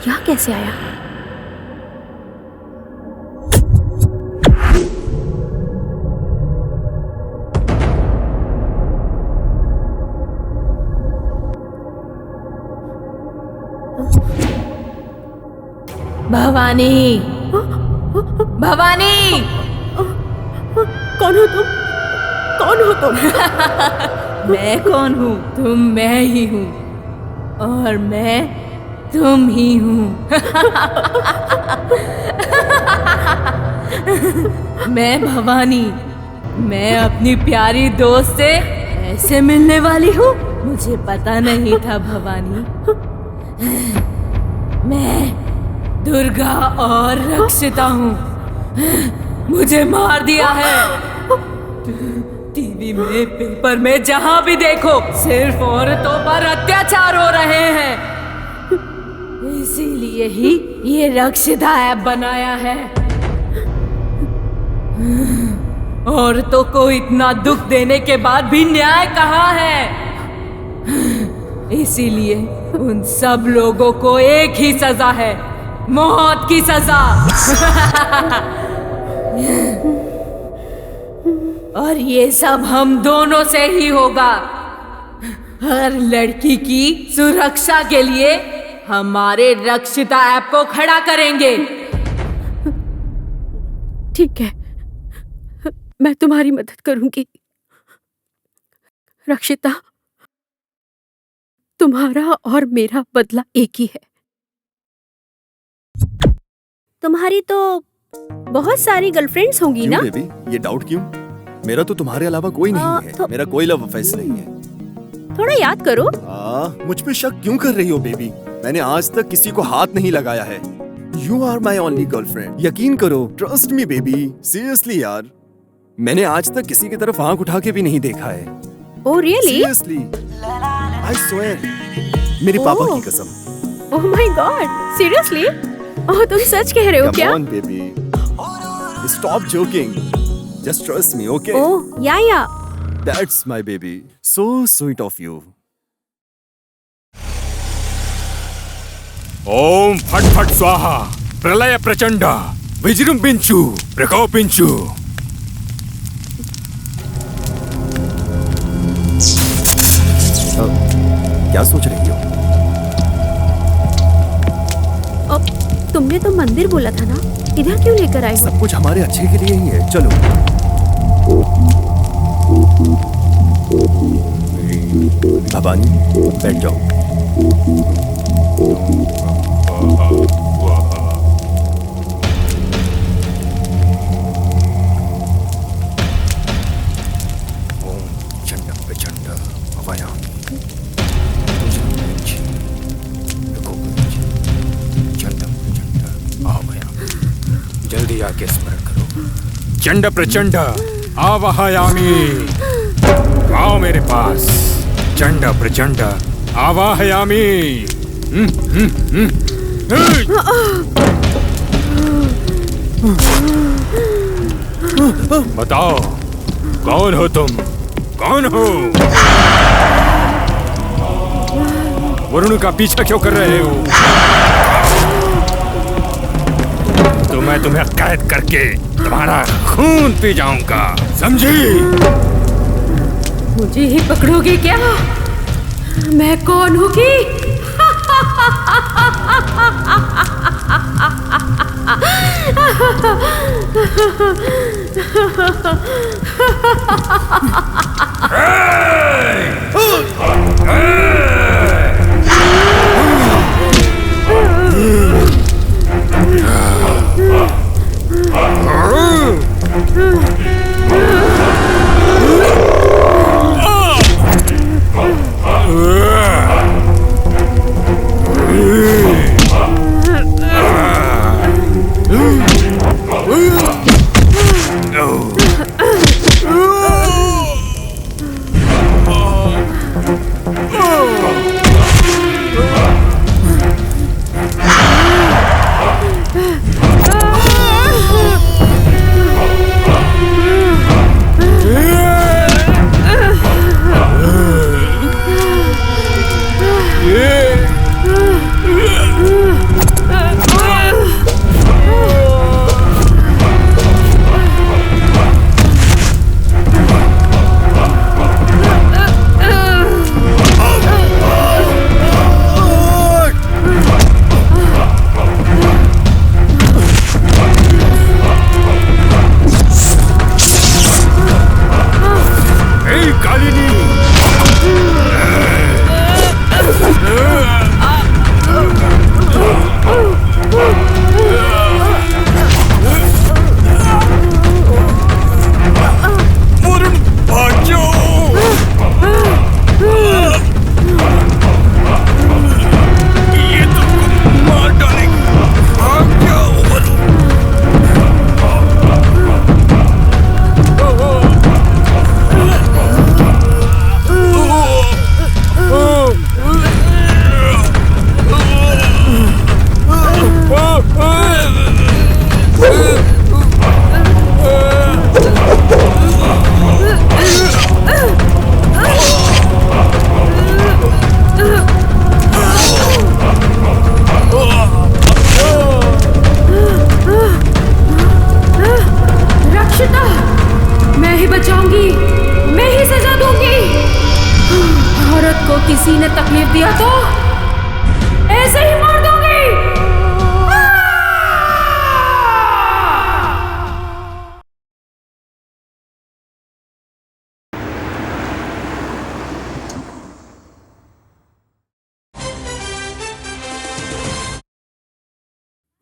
यहाँ कैसे आया? भवानी, भवानी, कौन हो तुम? कौन हो तुम? मैं कौन हूँ? तुम मैं ही हूँ और मैं तुम ही हूँ। मैं भवानी, मैं अपनी प्यारी दोस्त से ऐसे मिलने वाली हूँ, मुझे पता नहीं था भवानी। मैं दुर्गा और रक्षिता हूँ, मुझे मार दिया है। टीवी में, पेपर में, जहाँ भी देखो सिर्फ औरतों पर अत्याचार हो रहे हैं। इसीलिए ही ये रक्षिता ऐप बनाया है। औरतों को इतना दुख देने के बाद भी न्याय कहाँ है? इसीलिए उन सब लोगों को एक ही सजा है, मौत की सजा। और ये सब हम दोनों से ही होगा। हर लड़की की सुरक्षा के लिए हमारे रक्षिता ऐप को खड़ा करेंगे। ठीक है, मैं तुम्हारी मदद करूंगी। रक्षिता, तुम्हारा और मेरा बदला एक ही है। तुम्हारी तो बहुत सारी गर्लफ्रेंड्स होंगी ना? बेबी, ये डाउट क्यों? मेरा तो तुम्हारे अलावा कोई नहीं है। मेरा कोई लव अफेयर नहीं है। थोड़ा याद करो। मुझ पे शक क्यों कर रही हो बेबी? मैंने आज तक किसी को हाथ नहीं लगाया है। You are my only girlfriend. यकीन करो, ट्रस्ट मी बेबी, सीरियसली यार। मैंने आज तक किसी की तरफ आंख उठा के भी नहीं देखा है। Oh really? Seriously, I swear. मेरे पापा की कसम। Oh my God, seriously? ओह, तुम सच कह रहे हो क्या? Come on baby, stop joking. Just trust me, okay? Oh, yeah. That's my baby. So sweet of you. ओम फट फट स्वाहा, प्रलय प्रचंड, विजृंभिंचु, प्रकोपिंचु। क्या सोच रही हो? अब तुमने तो मंदिर बोला था ना, इधर क्यों लेकर आए हो? सब कुछ हमारे अच्छे के लिए ही है, चलो। भवानी, बैठ जाओ। जल्दी आके स्मरण करो। चंड प्रचंड आवाहयामी, आओ मेरे पास। चंड प्रचंड आवाहयामी। बताओ, कौन हो तुम? कौन हो? वरुण का पीछा क्यों कर रहे हो? तो मैं तुम्हें कैद करके तुम्हारा खून पी जाऊंगा, समझी? मुझे ही पकड़ोगी क्या? मैं कौन हूँ कि किसी ने तकलीफ दिया तो ऐसे ही मार दूंगी।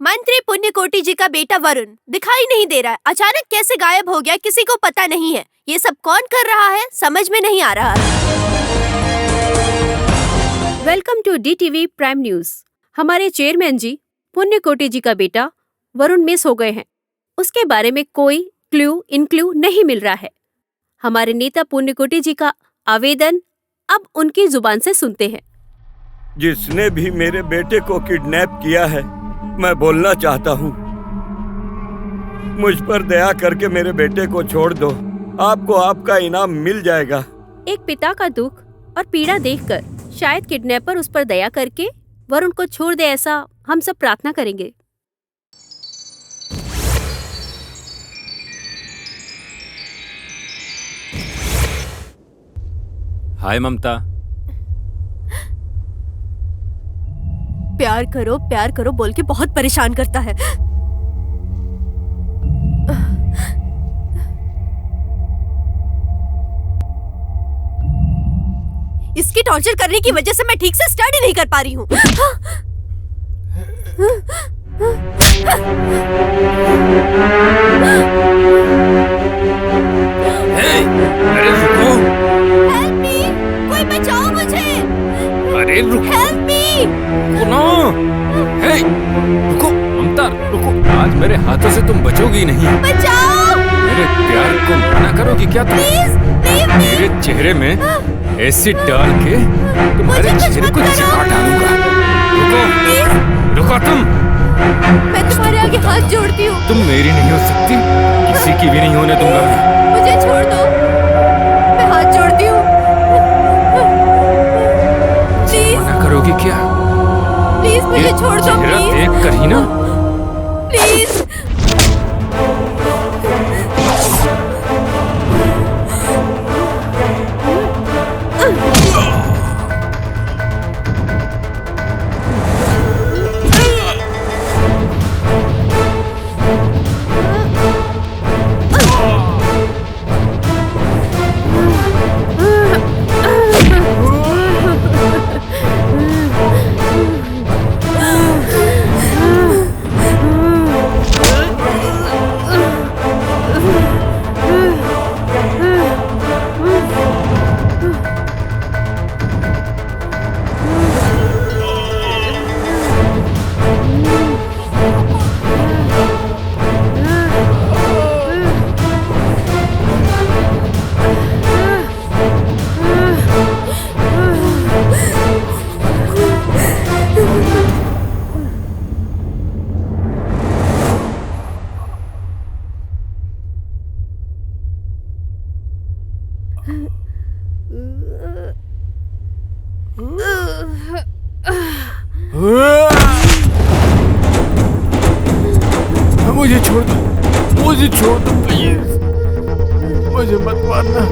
मंत्री पुण्यकोटि जी का बेटा वरुण दिखाई नहीं दे रहा है। अचानक कैसे गायब हो गया किसी को पता नहीं है। ये सब कौन कर रहा है समझ में नहीं आ रहा है। Welcome to DTV prime news. हमारे चेयरमैन जी पुण्यकोटि जी का बेटा वरुण मिस हो गए हैं। उसके बारे में कोई इनक्लू नहीं मिल रहा है। हमारे नेता पुण्यकोटि जी का आवेदन अब उनकी जुबान से सुनते हैं। जिसने भी मेरे बेटे को किडनैप किया है, मैं बोलना चाहता हूँ, मुझ पर दया करके मेरे बेटे को छोड़ दो। आपको आपका इनाम मिल जाएगा। एक पिता का दुख और पीड़ा देखकर शायद किडनैपर उस पर दया करके वरुण को छोड़ दे, ऐसा हम सब प्रार्थना करेंगे। हाय ममता। प्यार करो बोल के बहुत परेशान करता है। इसकी टॉर्चर करने की वजह से मैं ठीक से स्टडी नहीं कर पा रही हूँ। अरे रुको। हेल्प मी, कोई बचाओ मुझे। अरे रुको। Help me. सुनो। हे, रुको ममता, रुको। आज मेरे हाथों से तुम बचोगी नहीं। बचाओ। मेरे प्यार को मना करोगी क्या तुम? प्लीज, मेरे चेहरे में एसिड डाल के तुम्हारे चेहरे को जला डालूंगा। रुको, रुको तुम। मैं तुम्हारे आगे हाथ जोड़ती हूँ। तुम मेरी नहीं हो सकती, किसी की भी नहीं होने दूंगा मैं। मुझे छोड़ दो, मैं हाथ जोड़ती हूँ। प्लीज। मना करोगी क्या? प्लीज मुझे छोड़ दो। चेहरा देख कर ही ना। प्लीज। मुझे छोड़ दो प्लीज, मुझे मत मारना।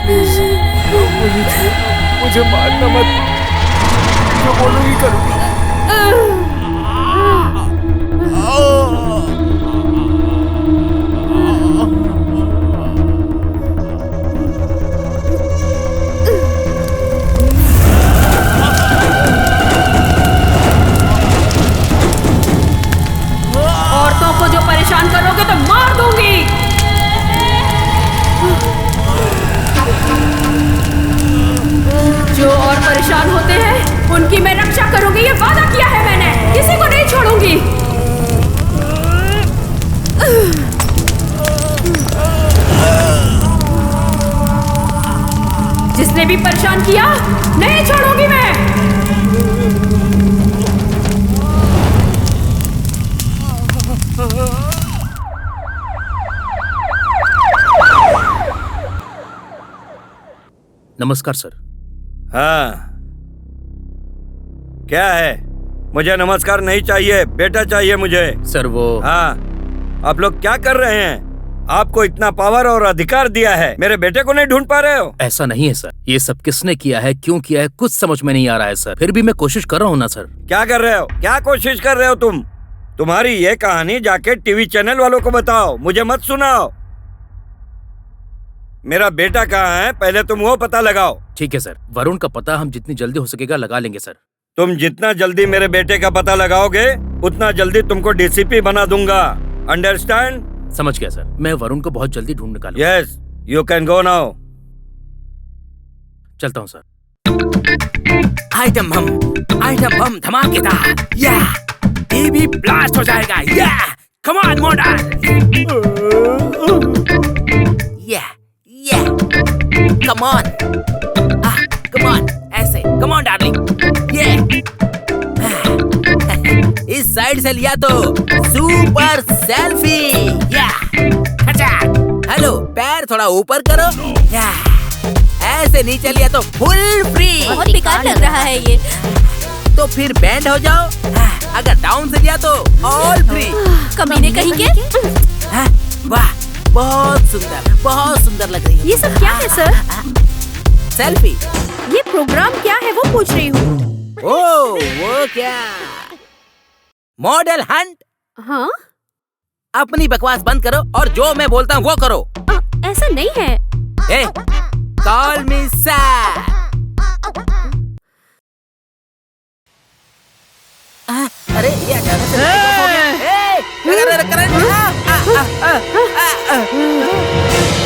प्लीज मुझे मारना मत, जो बोलूंगी करूंगी। औरतों को जो परेशान करोगे तो मार दूंगी। जो और परेशान होते हैं उनकी मैं रक्षा करूंगी, ये वादा किया है मैंने, किसी को नहीं छोड़ूंगी। जिसने भी परेशान किया नहीं छोड़ूंगी मैं। नमस्कार सर। हाँ, क्या है? मुझे नमस्कार नहीं चाहिए, बेटा चाहिए मुझे। सर वो हाँ, आप लोग क्या कर रहे हैं? आपको इतना पावर और अधिकार दिया है, मेरे बेटे को नहीं ढूंढ पा रहे हो? ऐसा नहीं है सर, ये सब किसने किया है, क्यों किया है, कुछ समझ में नहीं आ रहा है सर। फिर भी मैं कोशिश कर रहा हूँ ना सर। क्या कर रहे हो? क्या कोशिश कर रहे हो तुम? तुम्हारी ये कहानी जाके टीवी चैनल वालों को बताओ, मुझे मत सुनाओ। मेरा बेटा कहाँ है, पहले तुम वो पता लगाओ। ठीक है सर, वरुण का पता हम जितनी जल्दी हो सकेगा लगा लेंगे सर। तुम जितना जल्दी मेरे बेटे का पता लगाओगे उतना जल्दी तुमको डीसीपी बना दूंगा, अंडरस्टैंड? समझ गया सर, मैं वरुण को बहुत जल्दी ढूंढ निकालूंगा। Yes, you can go now. चलता हूँ सर। आइटम बम धमाकेदार, या टीवी ब्लास्ट हो जाएगा, या कम ऑन मॉडल, या कम ऑन ऐसे, कम ऑन डार्लिंग, ये इस साइड से लिया तो सुपर सेल्फी, या हेलो, पैर थोड़ा ऊपर करो, या ऐसे नीचे लिया तो फुल फ्री। बहुत बेकार लग रहा है ये। तो फिर बैंड हो जाओ, अगर डाउन से लिया तो ऑल फ्री। कमीने कहीं के? वाह, बहुत सुंदर लग रही है। ये सब क्या है सर? सेल्फी। ये प्रोग्राम क्या है वो पूछ रही हूँ। ओ, वो क्या, मॉडल हंट। हाँ, अपनी बकवास बंद करो और जो मैं बोलता हूँ वो करो। ऐसा नहीं है। ए, कॉल मी सर। अरे ये अचानक से हो गया।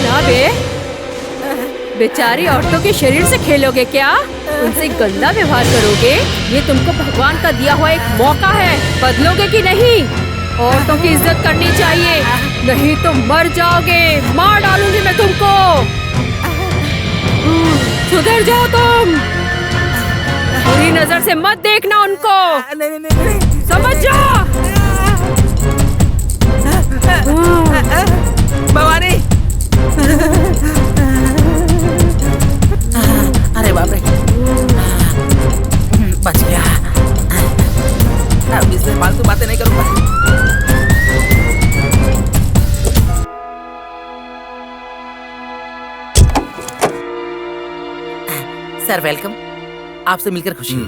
क्या बे? बेचारी औरतों के शरीर से खेलोगे क्या? उनसे गंदा व्यवहार करोगे? ये तुमको भगवान का दिया हुआ एक मौका है, बदलोगे कि नहीं? औरतों की इज्जत करनी चाहिए, नहीं तो मर जाओगे, मार डालूंगी मैं तुमको। सुधर जाओ तुम, बुरी नजर से मत देखना उनको। नहीं। समझ जाओ। भवानी, अरे बाप रे, बच गया। अब इससे फालतू बातें नहीं करूंगा। सर वेलकम, आपसे मिलकर खुशी हुई।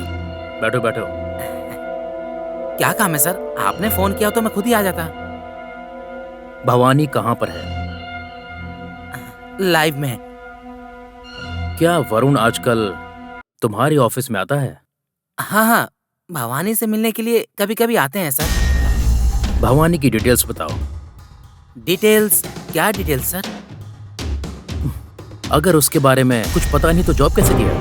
बैठो। क्या काम है सर? आपने फोन किया तो मैं खुद ही आ जाता। भवानी कहाँ पर है? लाइव में है। क्या वरुण आजकल तुम्हारे ऑफिस में आता है? हाँ, भवानी से मिलने के लिए कभी कभी आते हैं सर। भवानी की डिटेल्स बताओ। डिटेल्स? क्या डिटेल्स सर? अगर उसके बारे में कुछ पता नहीं तो जॉब कैसे किया?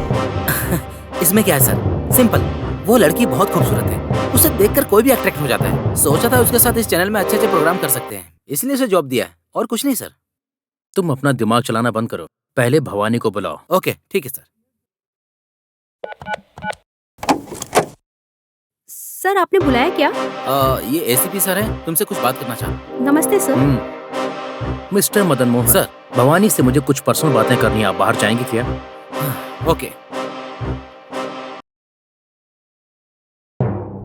इसमें क्या है सर, सिंपल, वो लड़की बहुत खूबसूरत है, उसे देखकर कोई भी अट्रैक्ट हो जाता है। सोचा था उसके साथ इस चैनल में अच्छे प्रोग्राम कर सकते हैं, इसलिए उसे जॉब दिया है, और कुछ नहीं सर। तुम अपना दिमाग चलाना बंद करो, पहले भवानी को बुलाओ। ओके ठीक है सर। सर आपने बुलाया क्या? ये एसीपी सर है, तुमसे कुछ बात करना चाहता हूँ। नमस्ते sir. Mister Madan Mohan. Sir Bhavani से मुझे कुछ पर्सनल बातें करनी है, आप बाहर जाएंगे क्या? ओके,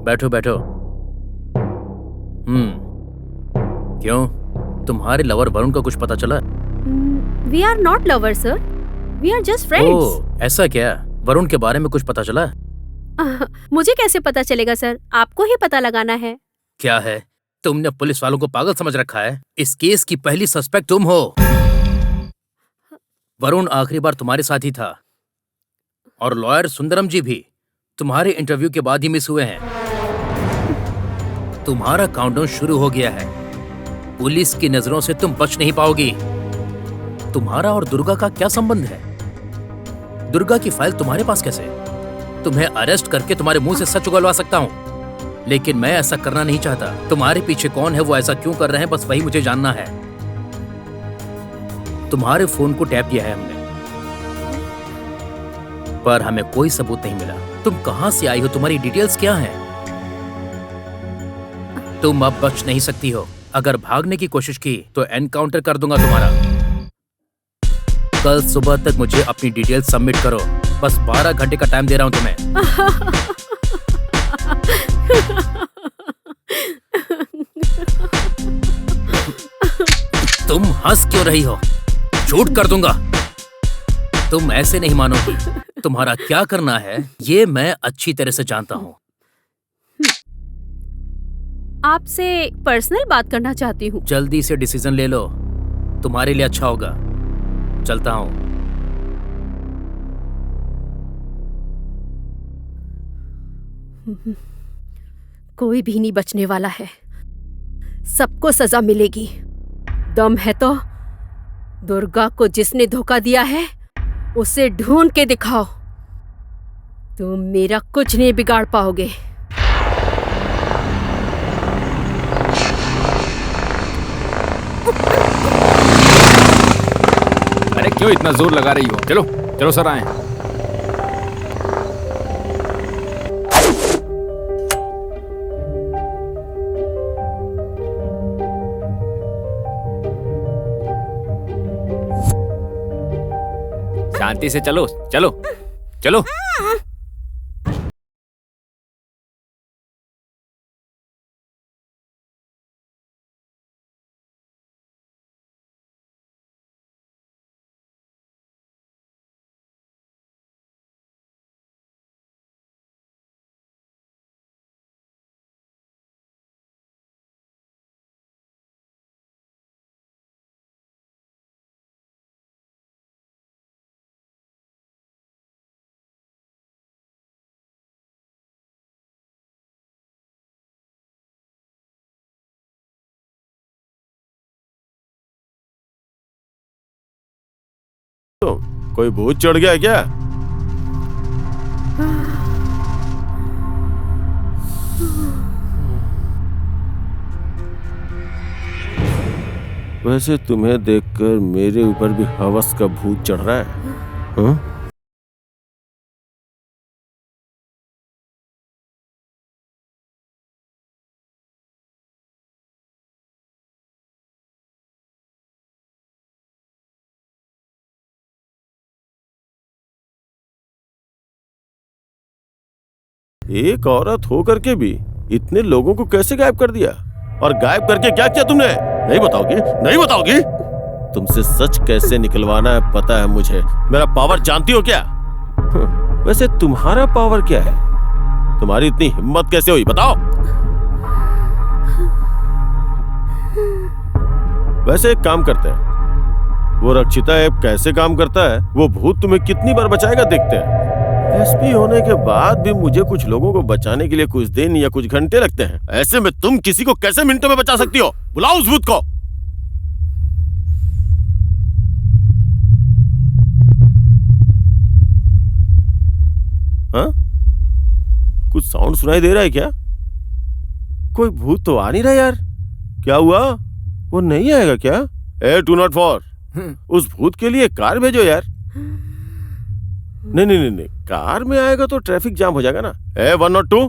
बैठो बैठो। क्यों, तुम्हारे लवर वरुण का कुछ पता चला? We are not lover sir, we are just friends. Oh, ऐसा क्या? वरुण के बारे में कुछ पता चला? मुझे कैसे पता चलेगा सर, आपको ही पता लगाना है। क्या है, तुमने पुलिस वालों को पागल समझ रखा है? इस केस की पहली सस्पेक्ट तुम हो। वरुण आखिरी बार तुम्हारे साथ ही था, और लॉयर सुंदरम जी भी तुम्हारे इंटरव्यू के बाद ही मिस हुए हैं। तुम्हारा काउंटडाउन शुरू हो गया है। पुलिस की नजरों से तुम बच नहीं पाओगी। तुम्हारा और दुर्गा का क्या संबंध है? दुर्गा की फाइल तुम्हारे पास कैसे? तुम्हें अरेस्ट करके तुम्हारे मुंह से सच उगलवा सकता हूं, लेकिन मैं ऐसा करना नहीं चाहता। तुम्हारे पीछे कौन है, वो ऐसा क्यों कर रहे हैं, बस वही मुझे जानना है। तुम्हारे फोन को टैप किया है हमने, पर हमें कोई सबूत नहीं मिला। तुम कहां से आई हो, तुम्हारी डिटेल्स क्या हैं? तुम अब बच नहीं सकती हो। अगर भागने की कोशिश की तो एनकाउंटर कर दूंगा तुम्हारा। कल सुबह तक मुझे अपनी डिटेल्स सबमिट करो। बस 12 घंटे का टाइम दे रहा हूं तुम्हें। तुम हंस क्यों रही हो? शूट कर दूंगा। तुम ऐसे नहीं मानोगी। तुम्हारा क्या करना है ये मैं अच्छी तरह से जानता हूँ। आपसे पर्सनल बात करना चाहती हूँ। जल्दी से डिसीजन ले लो, तुम्हारे लिए अच्छा होगा। चलता हूँ। कोई भी नहीं बचने वाला है, सबको सजा मिलेगी। दम है तो दुर्गा को जिसने धोखा दिया है उसे ढूंढ के दिखाओ। तुम मेरा कुछ नहीं बिगाड़ पाओगे। अरे क्यों इतना जोर लगा रही हो? चलो चलो सर, आए। शांति से चलो चलो चलो। तो कोई भूत चढ़ गया क्या? वैसे तुम्हें देखकर मेरे ऊपर भी हवस का भूत चढ़ रहा है। हाँ? एक औरत होकर के भी इतने लोगों को कैसे गायब कर दिया? और गायब करके क्या किया तुमने? नहीं बताओगी? नहीं बताओगी? तुमसे सच कैसे निकलवाना है पता है मुझे। मेरा पावर जानती हो क्या? वैसे तुम्हारा पावर क्या है? तुम्हारी इतनी हिम्मत कैसे हुई बताओ? वैसे एक काम करते हैं, वो रक्षिता ऐप कैसे काम करता है वो भूत तुम्हें कितनी बार बचाएगा देखते हैं। एसपी होने के बाद भी मुझे कुछ लोगों को बचाने के लिए कुछ दिन या कुछ घंटे लगते हैं। ऐसे में तुम किसी को कैसे मिनटों में बचा सकती हो? बुलाओ उस भूत को। हाँ? कुछ साउंड सुनाई दे रहा है क्या? कोई भूत तो आ नहीं रहा यार। क्या हुआ? वो नहीं आएगा क्या? 204 उस भूत के लिए कार भेजो यार। नहीं, कार में आएगा तो ट्रैफिक जाम हो जाएगा ना। 102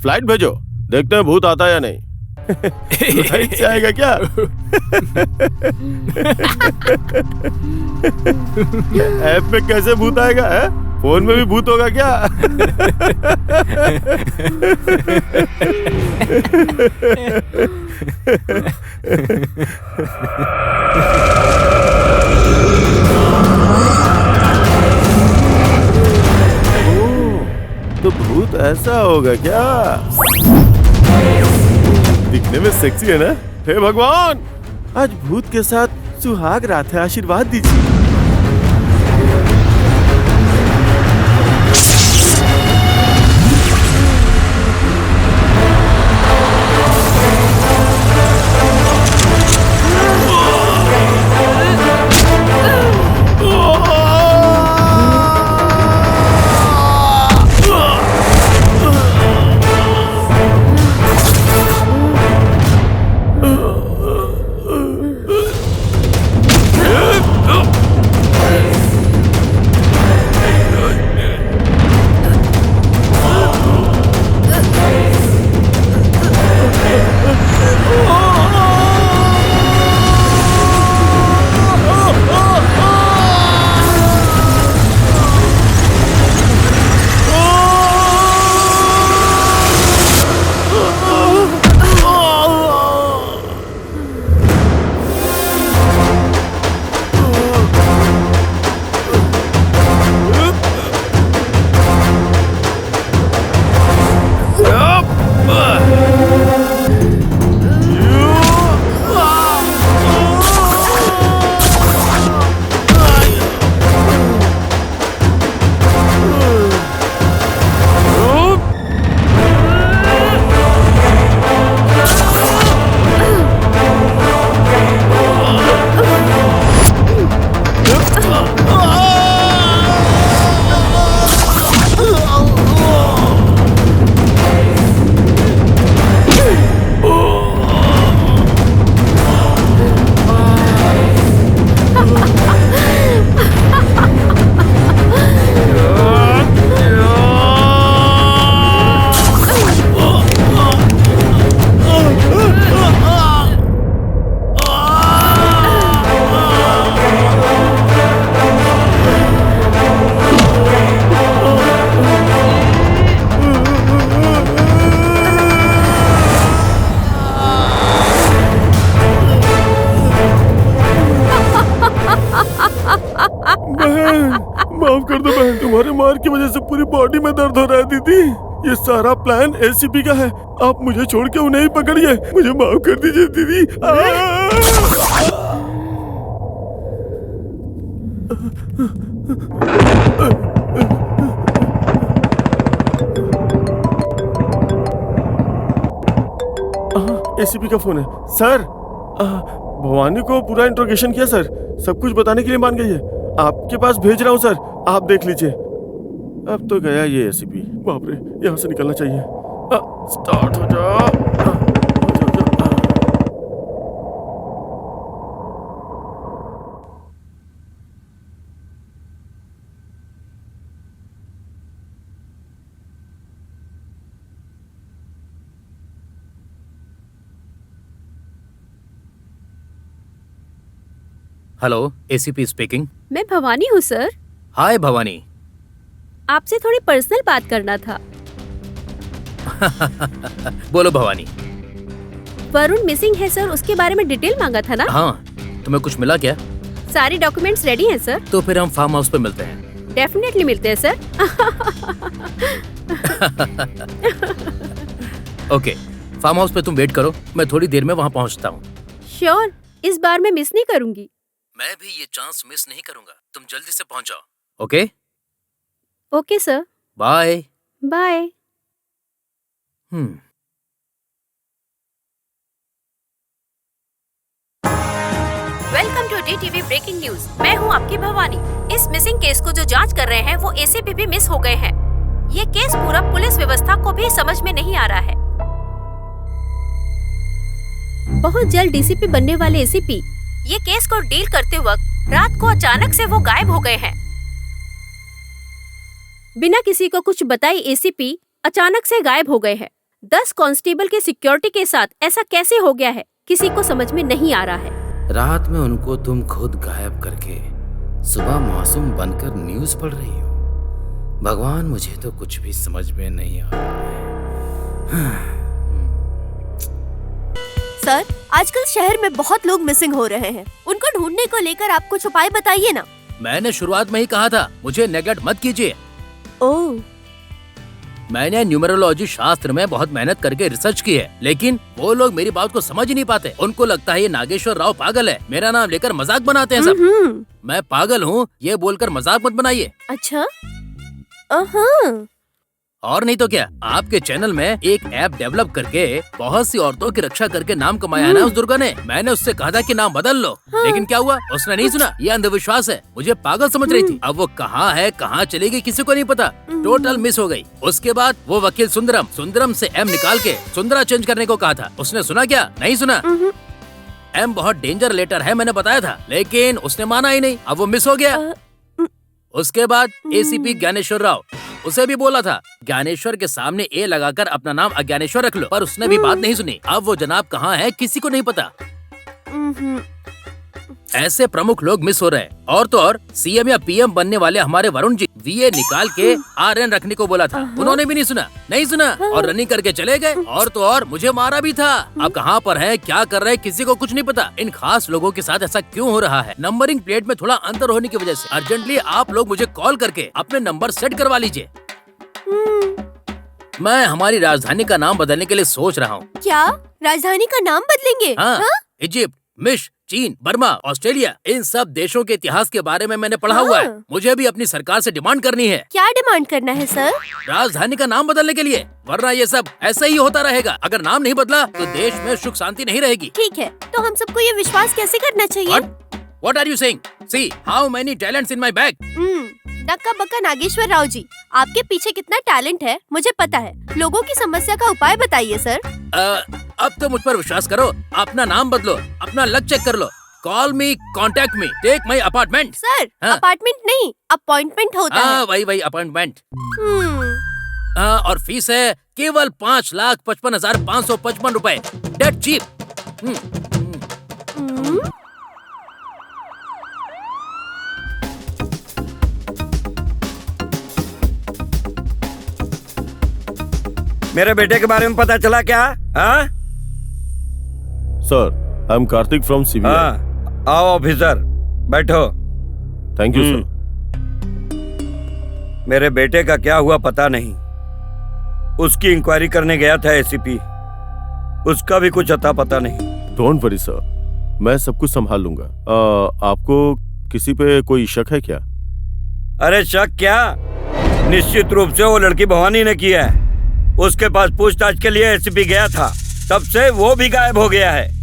फ्लाइट भेजो, देखते हैं भूत आता है या नहीं। लाइट से आएगा क्या? ऐप में कैसे भूत आएगा है? फोन में भी भूत होगा क्या? तो भूत ऐसा होगा क्या? दिखने में सेक्सी है ना? हे भगवान, आज भूत के साथ सुहाग रात है, आशीर्वाद दीजिए। माफ कर दो बहन, तुम्हारे मार की वजह से पूरी बॉडी में दर्द हो रहा है दीदी। ये सारा प्लान एसीपी का है, आप मुझे छोड़ के उन्हें ही पकड़िए। मुझे माफ कर दीजिए दीदी। एसीपी का फोन है सर। भवानी को पूरा इंट्रोगेशन किया सर, सब कुछ बताने के लिए मान गई है। आपके पास भेज रहा हूँ सर, आप देख लीजिए। अब तो गया ये एसीपी। बाप रे, यहाँ से निकलना चाहिए। स्टार्ट हो जा। Hello, ACP speaking. मैं भवानी हूँ सर। हाय भवानी। आपसे थोड़ी पर्सनल बात करना था। बोलो भवानी। वरुण मिसिंग है सर, उसके बारे में डिटेल मांगा था ना? हाँ, तुम्हें कुछ मिला क्या? सारी डॉक्यूमेंट्स रेडी हैं सर। तो फिर हम फार्म हाउस पे मिलते हैं। डेफिनेटली मिलते हैं सर। ओके, फार्म हाउस पे तुम वेट करो, मैं थोड़ी देर में वहाँ पहुँचता हूँ। श्योर, इस बार मैं मिस नहीं करूँगी। मैं भी ये चांस मिस नहीं करूंगा। तुम जल्दी से पहुंच जाओ। Okay? Okay sir. Bye. Bye. Welcome to DTV breaking news. मैं हूं आपकी भवानी। इस मिसिंग केस को जो जांच कर रहे हैं वो एसीपी भी मिस हो गए हैं। ये केस पूरा पुलिस व्यवस्था को भी समझ में नहीं आ रहा है। बहुत जल्द डीसीपी बनने वाले एसीपी ये केस को डील करते वक्त रात को अचानक से वो गायब हो गए हैं। बिना किसी को कुछ बताए एसीपी अचानक से गायब हो गए हैं। 10 कांस्टेबल के सिक्योरिटी के साथ ऐसा कैसे हो गया है, किसी को समझ में नहीं आ रहा है। रात में उनको तुम खुद गायब करके सुबह मासूम बनकर न्यूज पढ़ रही हो। भगवान, मुझे तो कुछ भी समझ में नहीं आ रहा है। सर, आजकल शहर में बहुत लोग मिसिंग हो रहे हैं। उनको ढूंढने को लेकर आप कुछ उपाय बताइए ना। मैंने शुरुआत में ही कहा था, मुझे नेगलेक्ट मत कीजिए। ओह, मैंने न्यूमरोलॉजी शास्त्र में बहुत मेहनत करके रिसर्च की है, लेकिन वो लोग मेरी बात को समझ ही नहीं पाते। उनको लगता है ये नागेश्वर राव पागल है, मेरा नाम लेकर मजाक बनाते हैं सब। मैं पागल हूँ ये बोलकर मजाक मत बनाइए। अच्छा, और नहीं तो क्या, आपके चैनल में एक ऐप डेवलप करके बहुत सी औरतों की रक्षा करके नाम कमाया है ना उस दुर्गा ने। मैंने उससे कहा था कि नाम बदल लो, लेकिन क्या हुआ, उसने नहीं सुना। ये अंधविश्वास है। मुझे पागल समझ रही थी। अब वो कहाँ है, कहाँ चली गई, किसी को नहीं पता। टोटल मिस हो गई। उसके बाद वो वकील सुंदरम से एम निकाल के सुंदरा चेंज करने को कहा था। उसने सुना क्या? नहीं सुना। एम बहुत डेंजर लेटर है, मैंने बताया था, लेकिन उसने माना ही नहीं। अब वो मिस हो गया। उसके बाद एसीपी ज्ञानेश्वर राव, उसे भी बोला था ज्ञानेश्वर के सामने ए लगाकर अपना नाम अज्ञानेश्वर रख लो, पर उसने भी बात नहीं सुनी। अब वो जनाब कहाँ है, किसी को नहीं पता। ऐसे प्रमुख लोग मिस हो रहे हैं। और तो और सीएम या पीएम बनने वाले हमारे वरुण जी वीए निकाल के आरएन रखने को बोला था, उन्होंने भी नहीं सुना और रनिंग करके चले गए। और तो और मुझे मारा भी था। अब कहाँ पर है, क्या कर रहे हैं, किसी को कुछ नहीं पता। इन खास लोगों के साथ ऐसा क्यों हो रहा है? नंबरिंग प्लेट में थोड़ा अंतर होने की वजह से। अर्जेंटली आप लोग मुझे कॉल करके अपने नंबर सेट करवा लीजिए। मैं हमारी राजधानी का नाम बदलने के लिए सोच रहा हूँ। क्या राजधानी का नाम बदलेंगे? हाँ? इजिप्ट, मिस्र, चीन, बर्मा, ऑस्ट्रेलिया, इन सब देशों के इतिहास के बारे में मैंने पढ़ा हुआ है। मुझे भी अपनी सरकार से डिमांड करनी है। क्या डिमांड करना है सर? राजधानी का नाम बदलने के लिए, वरना ये सब ऐसा ही होता रहेगा। अगर नाम नहीं बदला तो देश में सुख शांति नहीं रहेगी। ठीक है, तो हम सबको ये विश्वास कैसे करना चाहिए? What are you saying? See how many talents in my bag? नक्का बक्का नागेश्वर राव जी, आपके पीछे कितना टैलेंट है मुझे पता है। लोगों की समस्या का उपाय बताइए सर। अब तो मुझ पर विश्वास करो। अपना नाम बदलो, अपना लक चेक कर लो। Call me, contact me, take my apartment. Sir, apartment नहीं, अपॉइंटमेंट होता है। वही अपॉइंटमेंट। और फीस है केवल 5,55,555 रुपए। डेट चीप। मेरे बेटे के बारे में पता चला क्या? हाँ sir, I am Karthik from CBI. आओ ऑफिसर, बैठो। Thank you sir. मेरे बेटे का क्या हुआ पता नहीं। उसकी इंक्वायरी करने गया था एसीपी, उसका भी कुछ अता पता नहीं। डोंट वरी सर, मैं सब कुछ संभाल लूंगा। आपको किसी पे कोई शक है क्या? अरे शक क्या, निश्चित रूप से वो लड़की भवानी ने किया है। उसके पास पूछताछ के लिए एसीपी गया था, तब से वो भी गायब हो गया है।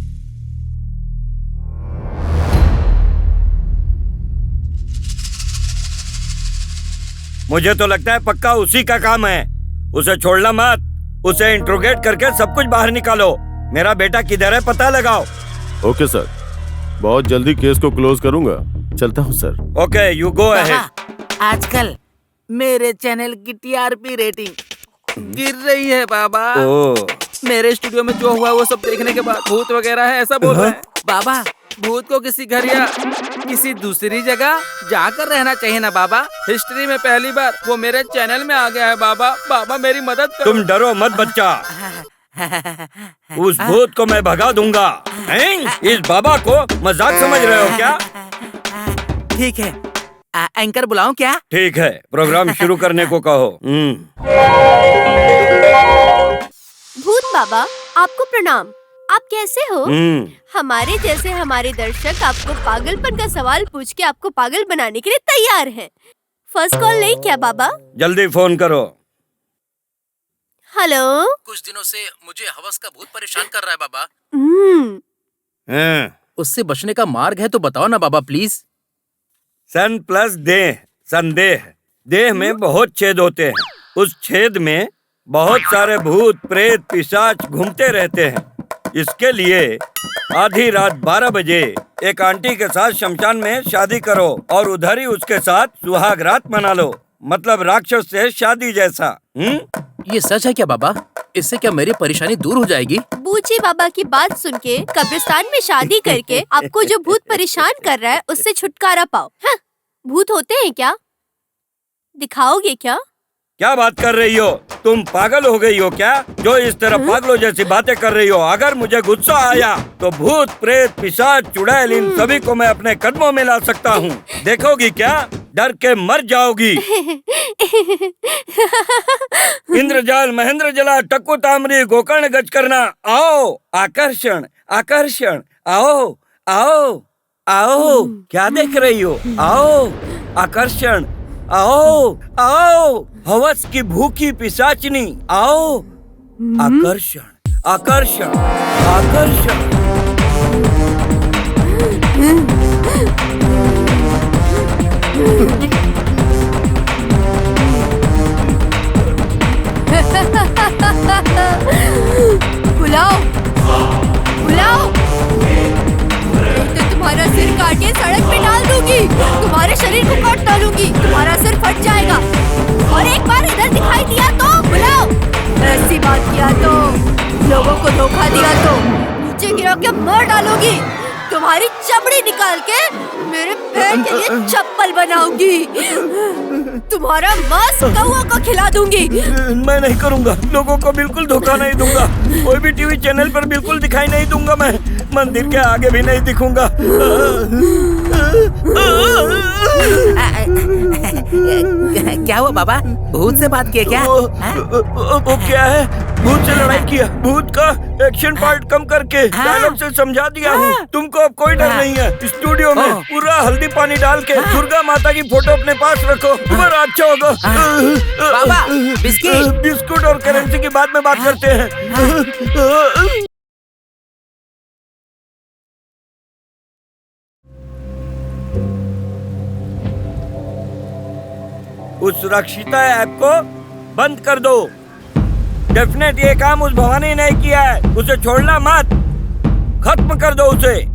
मुझे तो लगता है पक्का उसी का काम है। उसे छोड़ना मत, उसे इंट्रोगेट करके सब कुछ बाहर निकालो। मेरा बेटा किधर है पता लगाओ। ओके सर, बहुत जल्दी केस को क्लोज करूंगा। चलता हूँ sir. Okay, you go ahead. आजकल मेरे चैनल की टीआरपी रेटिंग गिर रही है बाबा। मेरे स्टूडियो में जो हुआ वो सब देखने के बाद भूत वगैरह है ऐसा बोल रहे हैं। बाबा, भूत को किसी घर या किसी दूसरी जगह जाकर रहना चाहिए ना बाबा। हिस्ट्री में पहली बार वो मेरे चैनल में आ गया है बाबा। बाबा मेरी मदद करो। तुम डरो मत बच्चा, उस भूत को मैं भगा दूंगा। इस बाबा को मजाक समझ रहे हो क्या? ठीक है, एंकर बुलाऊं क्या? ठीक है, प्रोग्राम शुरू करने को कहो। भूत बाबा, आपको प्रणाम। आप कैसे हो? हमारे जैसे हमारे दर्शक आपको पागलपन का सवाल पूछ के आपको पागल बनाने के लिए तैयार हैं। फर्स्ट कॉल नहीं क्या बाबा? जल्दी फोन करो। हेलो। कुछ दिनों से मुझे हवस का भूत परेशान कर रहा है बाबा। उससे बचने का मार्ग है तो बताओ ना बाबा प्लीज। सन प्लस देह, संदेह। देह में बहुत छेद होते हैं, उस छेद में बहुत सारे भूत प्रेत पिशाच घूमते रहते हैं। इसके लिए आधी रात 12 बजे एक आंटी के साथ शमशान में शादी करो और उधर ही उसके साथ सुहाग रात मना लो। मतलब राक्षस से शादी जैसा। ये सच है क्या बाबा? इससे क्या मेरी परेशानी दूर हो जाएगी? बूची बाबा की बात सुन के कब्रिस्तान में शादी करके आपको जो भूत परेशान कर रहा है उससे छुटकारा पाओ। हाँ, भूत होते हैं क्या? दिखाओगे क्या? क्या बात कर रही हो? तुम पागल हो गई हो क्या, जो इस तरह पागलों जैसी बातें कर रही हो? अगर मुझे गुस्सा आया तो भूत, प्रेत, पिशाच, चुड़ैल इन सभी को मैं अपने कदमों में ला सकता हूँ। देखोगी क्या? डर के मर जाओगी। इंद्रजाल, महेंद्र जला, टक्कू तामरी, गोकर्ण गज करना। आओ, आकर्षण, आकर्षण, आओ, आओ, आओ। क्या देख रही हो? आओ, आकर्षण, आओ, आओ, हवस की भूखी पिशाचनी, आओ, आकर्षण, आकर्षण, आकर्षण। बुलाओ, बुलाओ। नहीं तो तुम्हारा सिर काट के सड़क पे डाल दूंगी। तुम्हारे शरीर को काट डालूंगी। तुम्हारा सिर फट जाएगा। और एक बार इधर दिखाई दिया तो बुलाओ। ऐसी बात किया तो, लोगों को धोखा दिया तो नीचे गिरा के मार डालूंगी। तुम्हारी चमड़ी निकाल के मेरे पैर के लिए चप्पल बनाऊंगी। तुम्हारा मांस कौवा को खिला दूंगी। मैं नहीं करूंगा, लोगों को बिल्कुल धोखा नहीं दूंगा। कोई भी टीवी चैनल पर बिल्कुल दिखाई नहीं दूंगा। मैं मंदिर के आगे भी नहीं दिखूंगा। क्या हुआ बाबा? भूत से बात किए क्या? वो क्या है? भूत से लड़ाई किया। भूत का एक्शन पार्ट कम करके डायलॉग से समझा दिया हूँ। तुमको अब कोई डर नहीं है। स्टूडियो में पूरा हल्दी पानी डाल के दुर्गा माता की फोटो अपने पास रखो, बड़ा अच्छा होगा। बाबा, बिस्किट। बिस्कुट और करेंसी की बाद में बात करते हैं। उस सुरक्षिता ऐप को बंद कर दो। डेफिनेट ये काम उस भवानी ने किया है। उसे छोड़ना मत, खत्म कर दो उसे।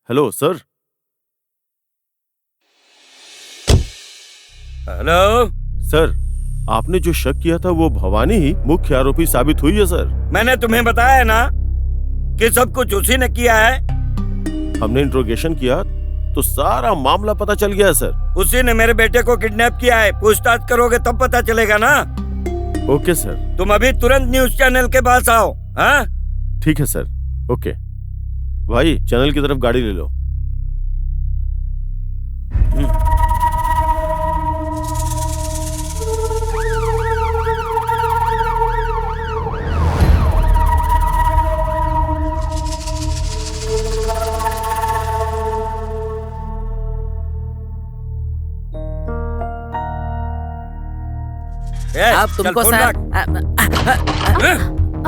Hello sir. हेलो सर, आपने जो शक किया था वो भवानी ही मुख्य आरोपी साबित हुई है सर। मैंने तुम्हें बताया ना कि सब कुछ उसी ने किया है। हमने इंट्रोगेशन किया तो सारा मामला पता चल गया सर। उसी ने मेरे बेटे को किडनैप किया है। पूछताछ करोगे तब पता चलेगा ना। Okay sir. तुम अभी तुरंत न्यूज चैनल के पास आओ। हाँ, ठीक है सर। ओके भाई, चैनल की तरफ गाड़ी ले लो। अब तुमको सर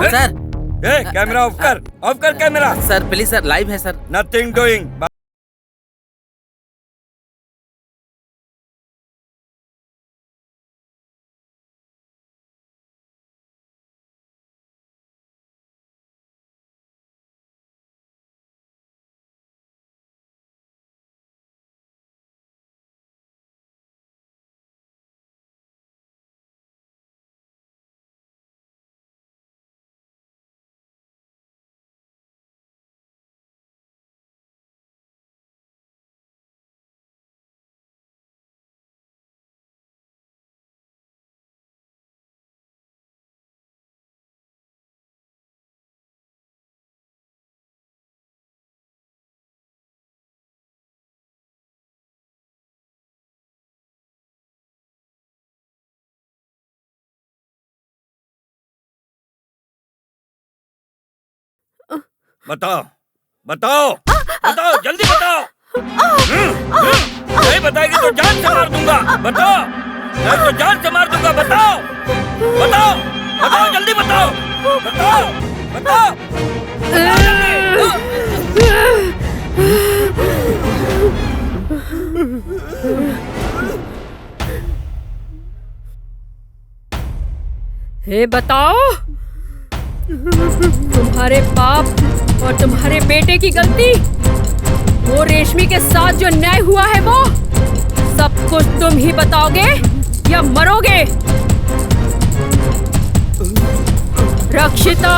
सर कैमरा ऑफ कर camera. Sir please sir, live है सर। Nothing doing. बताओ बताओ बताओ, जल्दी बताओ। नहीं बताएगी तो जान से मार दूंगा। बताओ, नहीं तो जान से मार दूंगा। बताओ बताओ बताओ, जल्दी बताओ। बताओ बताओ, हे बताओ, तुम्हारे बाप और तुम्हारे बेटे की गलती, वो रेशमी के साथ जो न्याय हुआ है वो सब कुछ तुम ही बताओगे या मरोगे? रक्षिता,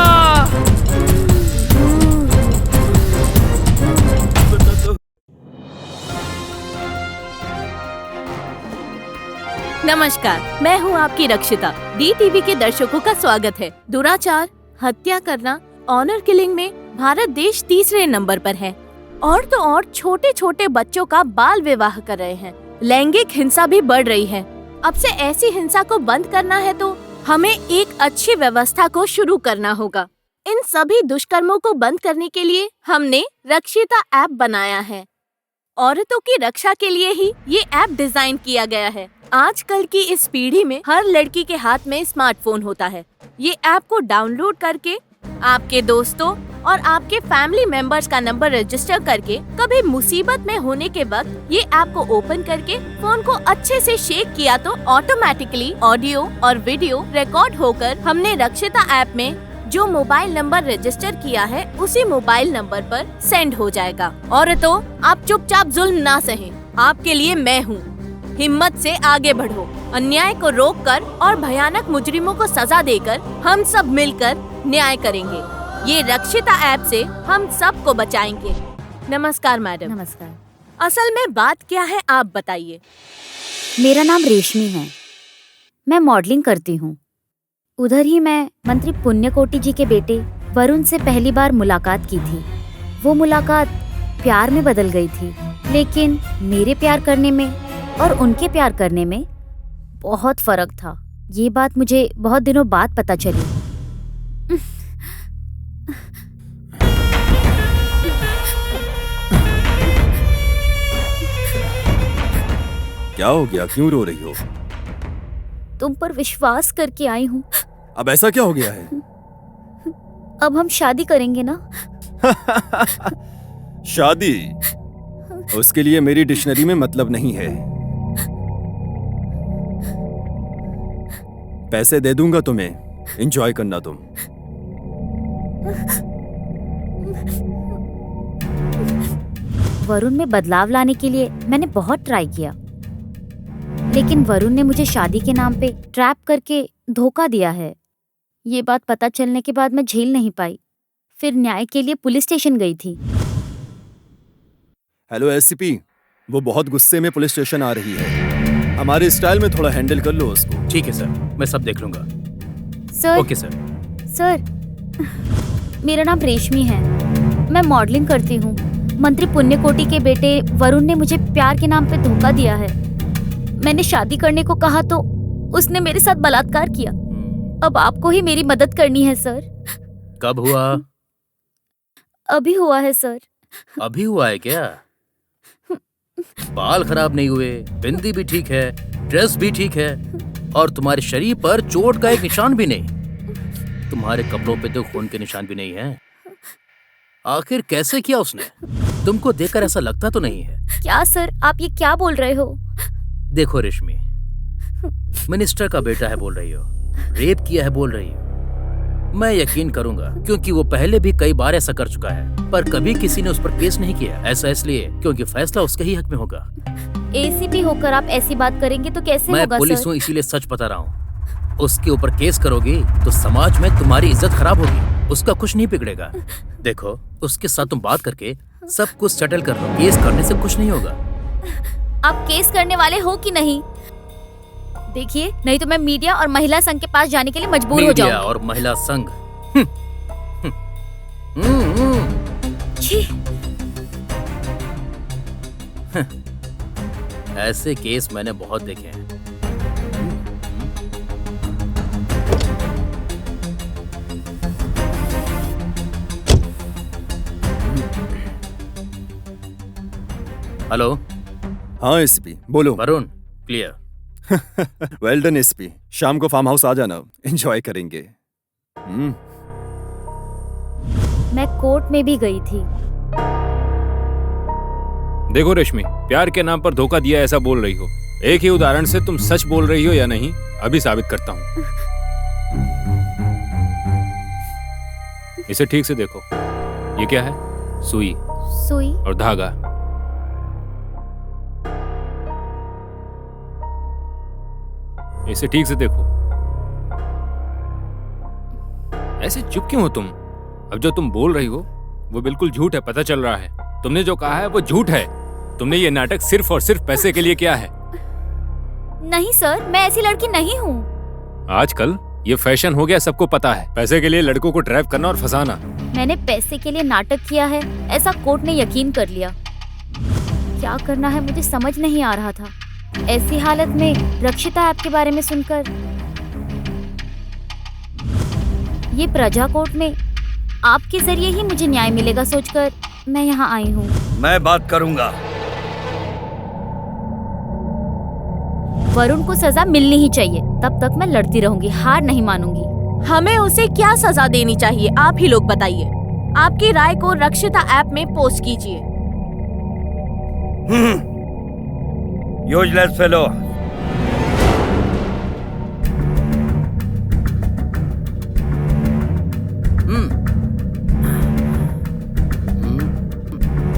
नमस्कार, मैं हूँ आपकी रक्षिता। डी टीवी के दर्शकों का स्वागत है। दुराचार, हत्या करना, ऑनर किलिंग में भारत देश तीसरे नंबर पर है। और तो और छोटे छोटे बच्चों का बाल विवाह कर रहे हैं। लैंगिक हिंसा भी बढ़ रही है। अब से ऐसी हिंसा को बंद करना है तो हमें एक अच्छी व्यवस्था को शुरू करना होगा। इन सभी दुष्कर्मों को बंद करने के लिए हमने रक्षिता ऐप बनाया है। औरतों की रक्षा के लिए ही ये ऐप डिजाइन किया गया है। आजकल की इस पीढ़ी में हर लड़की के हाथ में स्मार्टफोन होता है। ये ऐप को डाउनलोड करके आपके दोस्तों और आपके फैमिली मेंबर्स का नंबर रजिस्टर करके कभी मुसीबत में होने के वक्त ये ऐप को ओपन करके फोन को अच्छे से शेक किया तो ऑटोमेटिकली ऑडियो और वीडियो रिकॉर्ड होकर हमने रक्षिता ऐप में जो मोबाइल नंबर रजिस्टर किया है उसी मोबाइल नंबर पर सेंड हो जाएगा। औरतों, आप चुपचाप जुल्म ना सहें। आपके लिए मैं हूँ। हिम्मत से आगे बढ़ो। अन्याय को रोककर और भयानक मुजरिमों को सजा देकर हम सब मिलकर न्याय करेंगे। ये रक्षिता ऐप से हम सबको बचाएंगे। नमस्कार मैडम। नमस्कार। असल में बात क्या है आप बताइए। मेरा नाम रेशमी है। मैं मॉडलिंग करती हूँ। उधर ही मैं मंत्री पुण्यकोटि जी के बेटे वरुण से पहली बार मुलाकात की थी। वो मुलाकात प्यार में बदल गई थी, लेकिन मेरे प्यार करने में और उनके प्यार करने में बहुत फर्क था। ये बात मुझे बहुत दिनों बाद पता चली। क्या हो गया? क्यों रो रही हो? तुम पर विश्वास करके आई हूँ। अब ऐसा क्या हो गया है? अब हम शादी करेंगे ना? शादी? उसके लिए मेरी डिक्शनरी में मतलब नहीं है। पैसे दे दूंगा तुम्हें, एंजॉय करना तुम। वरुण में बदलाव लाने के लिए मैंने बहुत ट्राई किया, लेकिन वरुण ने मुझे शादी के नाम पे ट्रैप करके धोखा दिया है। ये बात पता चलने के बाद मैं झेल नहीं पाई। फिर न्याय के लिए पुलिस स्टेशन गई थी। हेलो एससीपी, वो बहुत गुस्से में पुलिस स्टेशन आ रही है। हमारे स्टाइल में थोड़ा हैंडल कर लो उसको। ठीक है सर, मैं सब देख लूंगा। सर। Okay sir. सर, मेरा नाम रेशमी है। मैं मॉडलिंग करती हूँ। मंत्री पुण्यकोटि के बेटे वरुण ने मुझे प्यार के नाम पे धोखा दिया है। मैंने शादी करने को कहा तो उसने मेरे साथ बलात्कार किया। अब आपको ही मेरी मदद करनी है सर। कब हुआ? अभी हुआ है सर। अभी हुआ है क्या? बाल खराब नहीं हुए, बिंदी भी ठीक है, ड्रेस भी ठीक है, और तुम्हारे शरीर पर चोट का एक निशान भी नहीं। तुम्हारे कपड़ों पे तो खून के निशान भी नहीं है। आखिर कैसे किया उसने? तुमको देखकर ऐसा लगता तो नहीं है। क्या सर, आप ये क्या बोल रहे हो? देखो रेशमी, मिनिस्टर का बेटा है बोल रही हो, रेप किया है बोल रही हो। मैं यकीन करूंगा क्योंकि वो पहले भी कई बार ऐसा कर चुका है, पर कभी किसी ने उस पर केस नहीं किया। ऐसा इसलिए क्योंकि फैसला उसके ही हक में होगा। एसीपी होकर आप ऐसी बात करेंगे तो कैसे मैं होगा पुलिस सर? हूँ, इसीलिए सच बता रहा हूँ। उसके ऊपर केस करोगी तो समाज में तुम्हारी इज्जत खराब होगी, उसका कुछ नहीं बिगड़ेगा। देखो, उसके साथ तुम बात करके सब कुछ सेटल कर लो। केस करने से कुछ नहीं होगा। आप केस करने वाले हो कि नहीं? देखिए, नहीं तो मैं मीडिया और महिला संघ के पास जाने के लिए मजबूर हो जाऊंगी। मीडिया और महिला संघ? ऐसे केस मैंने बहुत देखे हैं। हेलो। हाँ एसपी बोलो। Varun clear. Well done SP, शाम को फार्म हाउस आ जाना, एंजॉय करेंगे। मैं कोर्ट में भी गई थी। देखो रेशमी, प्यार के नाम पर धोखा दिया ऐसा बोल रही हो। एक ही उदाहरण से तुम सच बोल रही हो या नहीं अभी साबित करता हूँ। इसे ठीक से देखो, ये क्या है? सुई सुई और धागा। इसे ठीक से देखो। ऐसे चुप क्यों हो तुम? अब जो तुम बोल रही हो वो बिल्कुल झूठ है, पता चल रहा है। तुमने जो कहा है वो झूठ है। तुमने ये नाटक सिर्फ और सिर्फ पैसे के लिए किया है। नहीं सर, मैं ऐसी लड़की नहीं हूँ। आजकल ये फैशन हो गया, सबको पता है। पैसे के लिए लड़कों को ड्राइव करना और फंसाना। मैंने पैसे के लिए नाटक किया है ऐसा कोर्ट ने यकीन कर लिया। क्या करना है मुझे समझ नहीं आ रहा था। ऐसी हालत में रक्षिता ऐप के बारे में सुनकर, ये प्रजा कोर्ट में आपके जरिए ही मुझे न्याय मिलेगा सोचकर मैं यहाँ आई हूँ। मैं बात करूँगा। वरुण को सजा मिलनी ही चाहिए, तब तक मैं लड़ती रहूंगी, हार नहीं मानूंगी। हमें उसे क्या सजा देनी चाहिए, आप ही लोग बताइए। आपकी राय को रक्षिता ऐप में पोस्ट कीजिए। Useless fellow.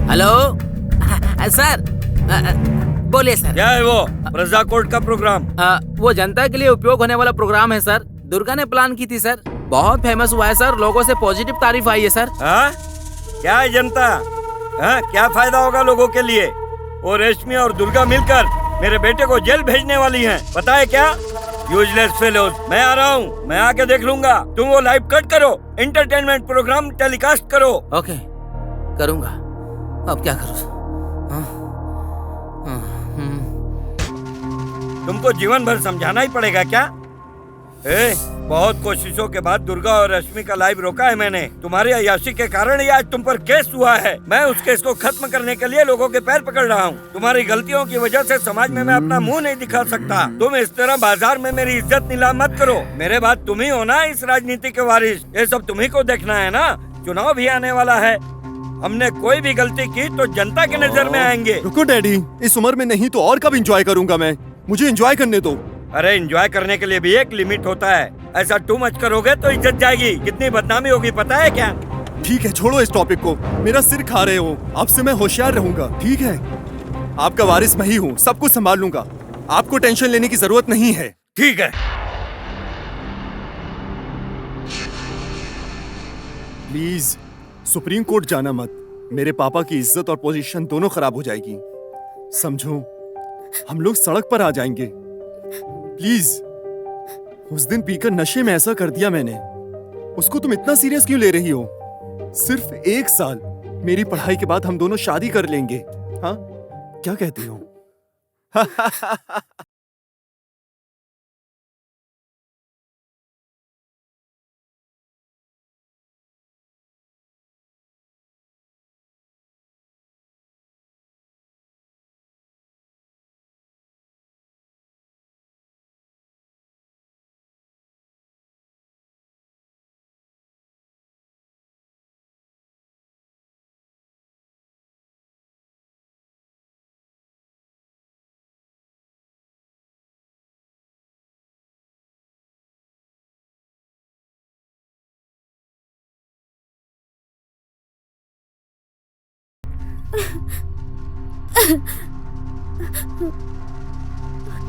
हेलो सर, बोलिए सर। क्या है वो? प्रजा कोर्ट का प्रोग्राम। वो जनता के लिए उपयोग होने वाला प्रोग्राम है सर। दुर्गा ने प्लान की थी सर, बहुत फेमस हुआ है सर, लोगों से पॉजिटिव तारीफ आई है सर। क्या है जनता? क्या फायदा होगा लोगों के लिए? वो रेशमी और दुर्गा मिलकर मेरे बेटे को जेल भेजने वाली हैं। पता है क्या? Useless fellows. मैं आ रहा हूँ, मैं आके देख लूंगा। तुम वो लाइव कट करो, एंटरटेनमेंट प्रोग्राम टेलीकास्ट करो। ओके, करूँगा। अब क्या करूँ? तुमको जीवन भर समझाना ही पड़ेगा क्या? बहुत कोशिशों के बाद दुर्गा और रश्मि का लाइव रोका है मैंने। तुम्हारी अय्याशी के कारण ही आज तुम पर केस हुआ है। मैं उस केस को खत्म करने के लिए लोगों के पैर पकड़ रहा हूँ। तुम्हारी गलतियों की वजह से समाज में मैं अपना मुंह नहीं दिखा सकता। तुम इस तरह बाजार में मेरी इज्जत नीलाम मत करो। मेरे बाद तुम ही हो ना इस राजनीति के वारिस। ये सब तुम्ही को देखना है ना। चुनाव भी आने वाला है। हमने कोई भी गलती की तो जनता के नजर में आएंगे। रुको डैडी, इस उम्र में नहीं तो और कब एंजॉय करूंगा मैं? मुझे एंजॉय करने दो। अरे एंजॉय करने के लिए भी एक लिमिट होता है। ऐसा टू मच करोगे तो इज्जत जाएगी। कितनी बदनामी होगी पता है क्या? ठीक है, छोड़ो इस टॉपिक को। मेरा सिर खा रहे हो। आपसे मैं होशियार रहूंगा, ठीक है? आपका वारिस मैं ही हूँ, सब कुछ संभाल लूंगा। आपको टेंशन लेने की जरूरत नहीं है। ठीक है। प्लीज सुप्रीम कोर्ट जाना मत। मेरे पापा की इज्जत और पोजीशन दोनों खराब हो जाएगी। समझो, हम लोग सड़क पर आ जाएंगे। प्लीज। उस दिन पीकर नशे में ऐसा कर दिया मैंने। उसको तुम इतना सीरियस क्यों ले रही हो? सिर्फ 1 साल, मेरी पढ़ाई के बाद हम दोनों शादी कर लेंगे। हाँ, क्या कहती हो?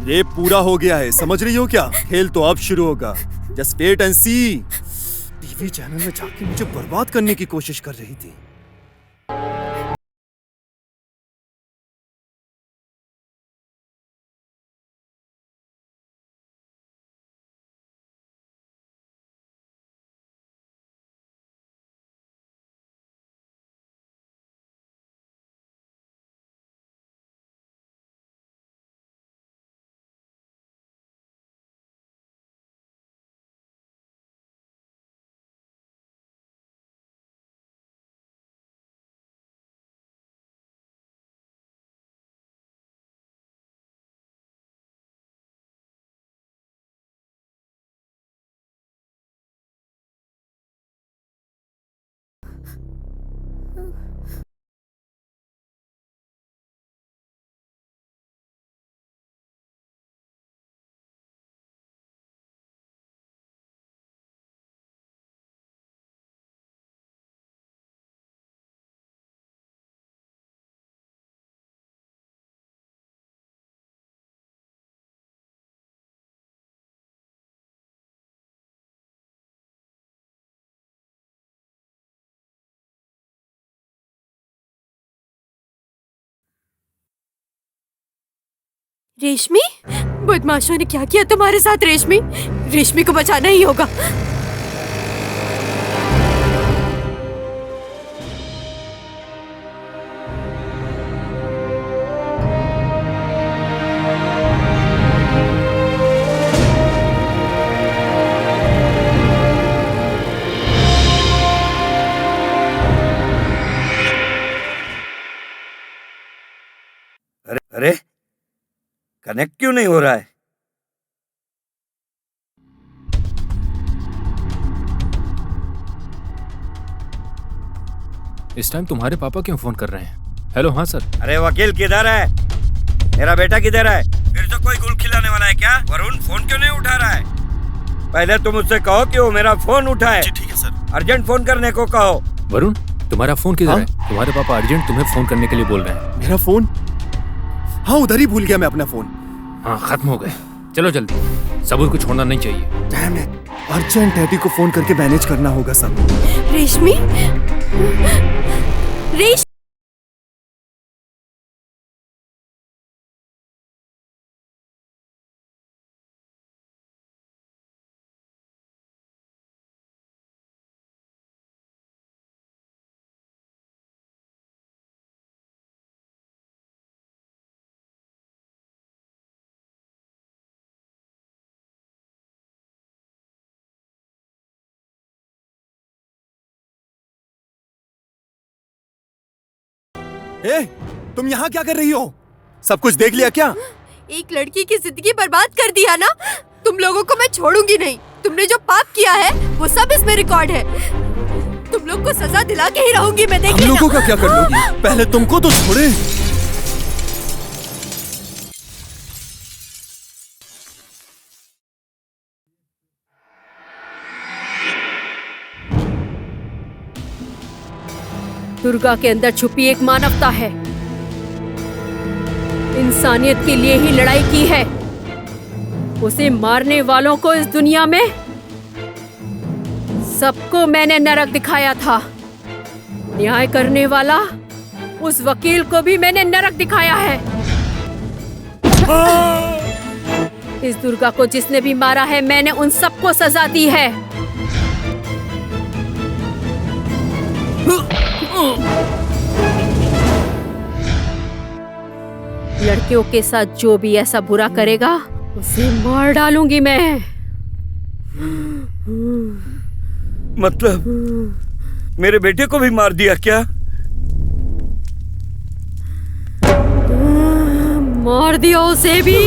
ये पूरा हो गया है, समझ रही हो क्या? खेल तो अब शुरू होगा। Just wait and see. TV channel में जाके मुझे बर्बाद करने की कोशिश कर रही थी। रेशमी, बदमाशों ने क्या किया तुम्हारे साथ रेशमी? रेशमी को बचाना ही होगा। अरे कनेक्ट क्यों नहीं हो रहा है? इस टाइम तुम्हारे पापा क्यों फोन कर रहे हैं? हेलो, हाँ सर। अरे वकील किधर है? मेरा बेटा किधर है? फिर तो कोई गुल खिलाने वाला है क्या? वरुण फोन क्यों नहीं उठा रहा है? पहले तुम उससे कहो कि वो मेरा फोन उठाए। ठीक है सर। अर्जेंट फोन करने को कहो। वरुण, तुम्हारा फोन किधर है? तुम्हारे पापा अर्जेंट तुम्हें फोन करने के लिए बोल रहे हैं। मेरा फोन? हाँ, उधर ही भूल गया मैं अपना फोन। हाँ, खत्म हो गए। चलो जल्दी, सबूत को छोड़ना नहीं चाहिए। डैम इट, अर्जेंट डैडी को फोन करके मैनेज करना होगा सब। रेशमी, ए, तुम यहाँ क्या कर रही हो? सब कुछ देख लिया क्या? एक लड़की की जिंदगी बर्बाद कर दिया ना? तुम लोगों को मैं छोड़ूंगी नहीं। तुमने जो पाप किया है वो सब इसमें रिकॉर्ड है। तुम लोग को सजा दिला के ही रहूंगी मैं, देख लेना। हम लोगों का क्या कर लोगी? पहले तुमको तो छोड़े। दुर्गा के अंदर छुपी एक मानवता है। इंसानियत के लिए ही लड़ाई की है। उसे मारने वालों को इस दुनिया में सबको मैंने नरक दिखाया था। न्याय करने वाला उस वकील को भी मैंने नरक दिखाया है। इस दुर्गा को जिसने भी मारा है मैंने उन सबको सजा दी है। लड़कियों के साथ जो भी ऐसा बुरा करेगा उसे मार डालूंगी मैं। मतलब मेरे बेटे को भी मार दिया क्या? मार दिया उसे भी।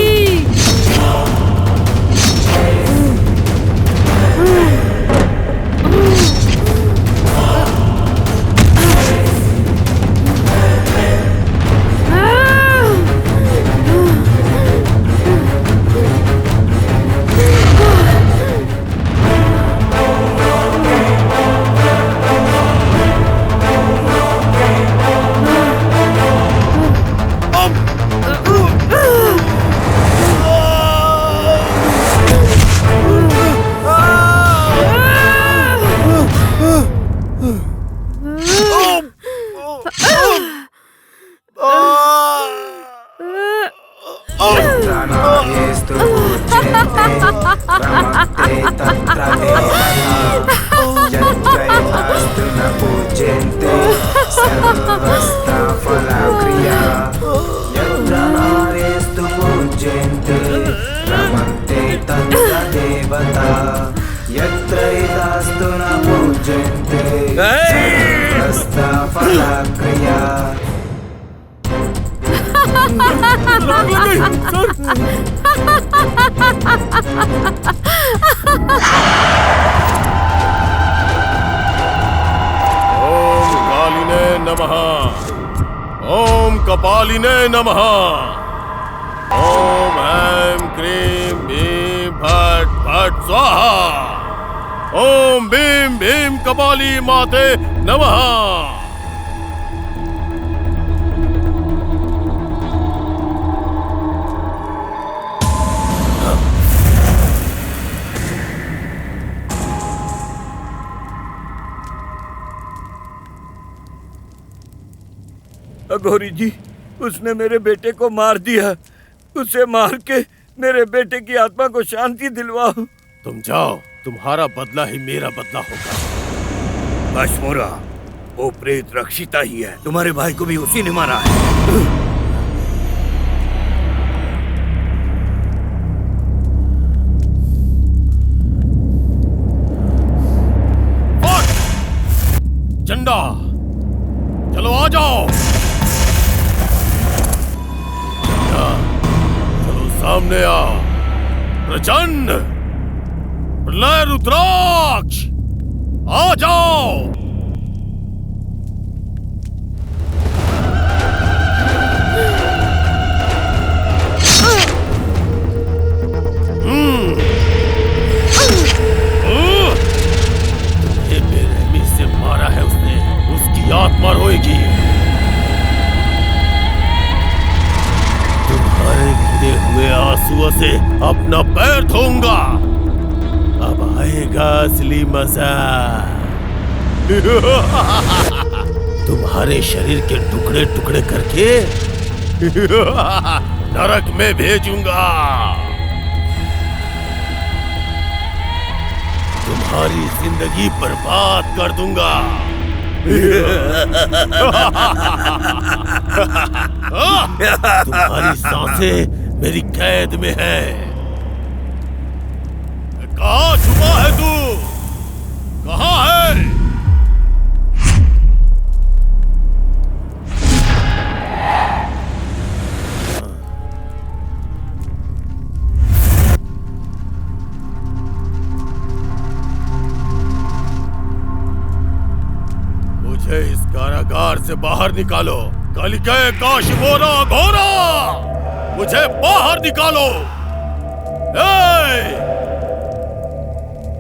ओम कपालिने नमः। ओम ऐं क्रीं भीं फट् फट् स्वाहा। ओम भीम भीम कपाली माते नमः। अघोरी जी, उसने मेरे बेटे को मार दिया। उसे मार के मेरे बेटे की आत्मा को शांति दिलवाओ। तुम जाओ, तुम्हारा बदला ही मेरा बदला होगा। अश्मोरा, वो प्रेत रक्षिता ही है, तुम्हारे भाई को भी उसी ने मारा है। चंदा, चलो आ जाओ। चंदा, चलो सामने आ। प्रचंड, प्रलय रुद्राक्ष, आ जाओ। बेरहमी से मारा है उसने, उसकी आत्मा रोएगी। तुम्हारे गिरे हुए आंसुओं से अपना पैर धोऊंगा। अब आएगा असली मजा। तुम्हारे शरीर के टुकड़े टुकड़े करके नरक में भेजूंगा। तुम्हारी जिंदगी बर्बाद कर दूंगा। तुम्हारी सांसें मेरी कैद में है। कहाँ छुपा है तू? कहाँ है? मुझे इस कारागार से बाहर निकालो। कलिके काशिमोरा घोरा, मुझे बाहर निकालो।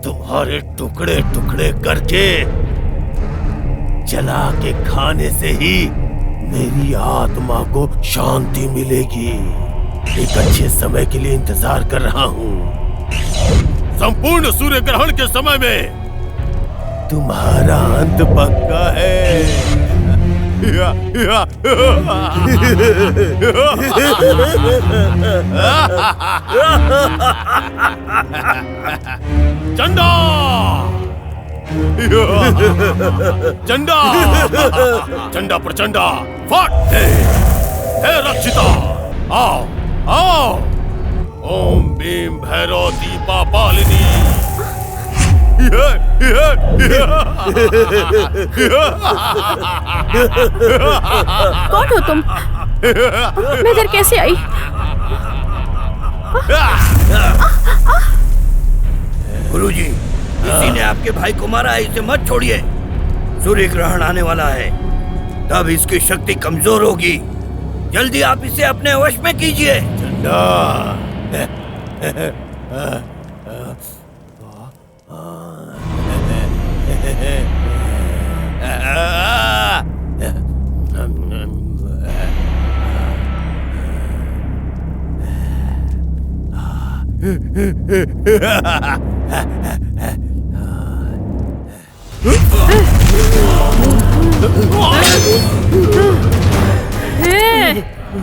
तुम्हारे टुकड़े टुकड़े करके जला के खाने से ही मेरी आत्मा को शांति मिलेगी। एक अच्छे समय के लिए इंतजार कर रहा हूँ। संपूर्ण सूर्य ग्रहण के समय में तुम्हारा अंत पक्का है। चंदा, चंदा, चंदा प्रचंडा, फट! हे रक्षिता, आओ, आओ। ओम भीम भैरव दीपा पालिनी। कौन हो तुम? मैं इधर कैसे आई? गुरुजी, किसी ने आपके भाई को मारा है, इसे मत छोड़िए। सूर्य ग्रहण आने वाला है, तब इसकी शक्ति कमजोर होगी। जल्दी आप इसे अपने वश में कीजिए।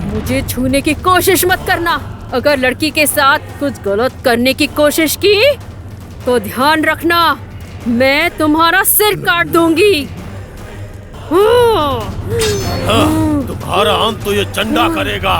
मुझे छूने की कोशिश मत करना। अगर लड़की के साथ कुछ गलत करने की कोशिश की तो ध्यान रखना, मैं तुम्हारा सिर काट दूंगी। तुम्हारा अंत तो ये चंडा करेगा।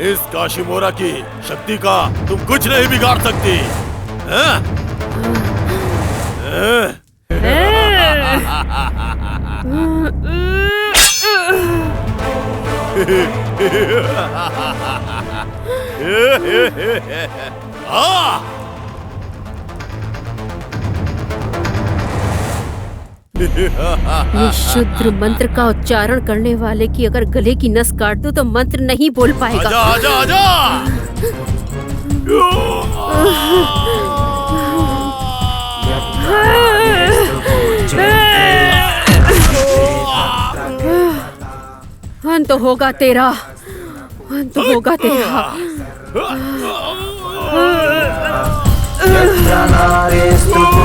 इस काशिमोरा की शक्ति का तुम कुछ नहीं बिगाड़ सकती। हैं? ये शुद्र मंत्र का उच्चारण करने वाले की अगर गले की नस काट दो तो मंत्र नहीं बोल पाएगा। आजा आजा आजा। अंत होगा तेरा, अंत होगा तेरा। यत्र नारेस्तु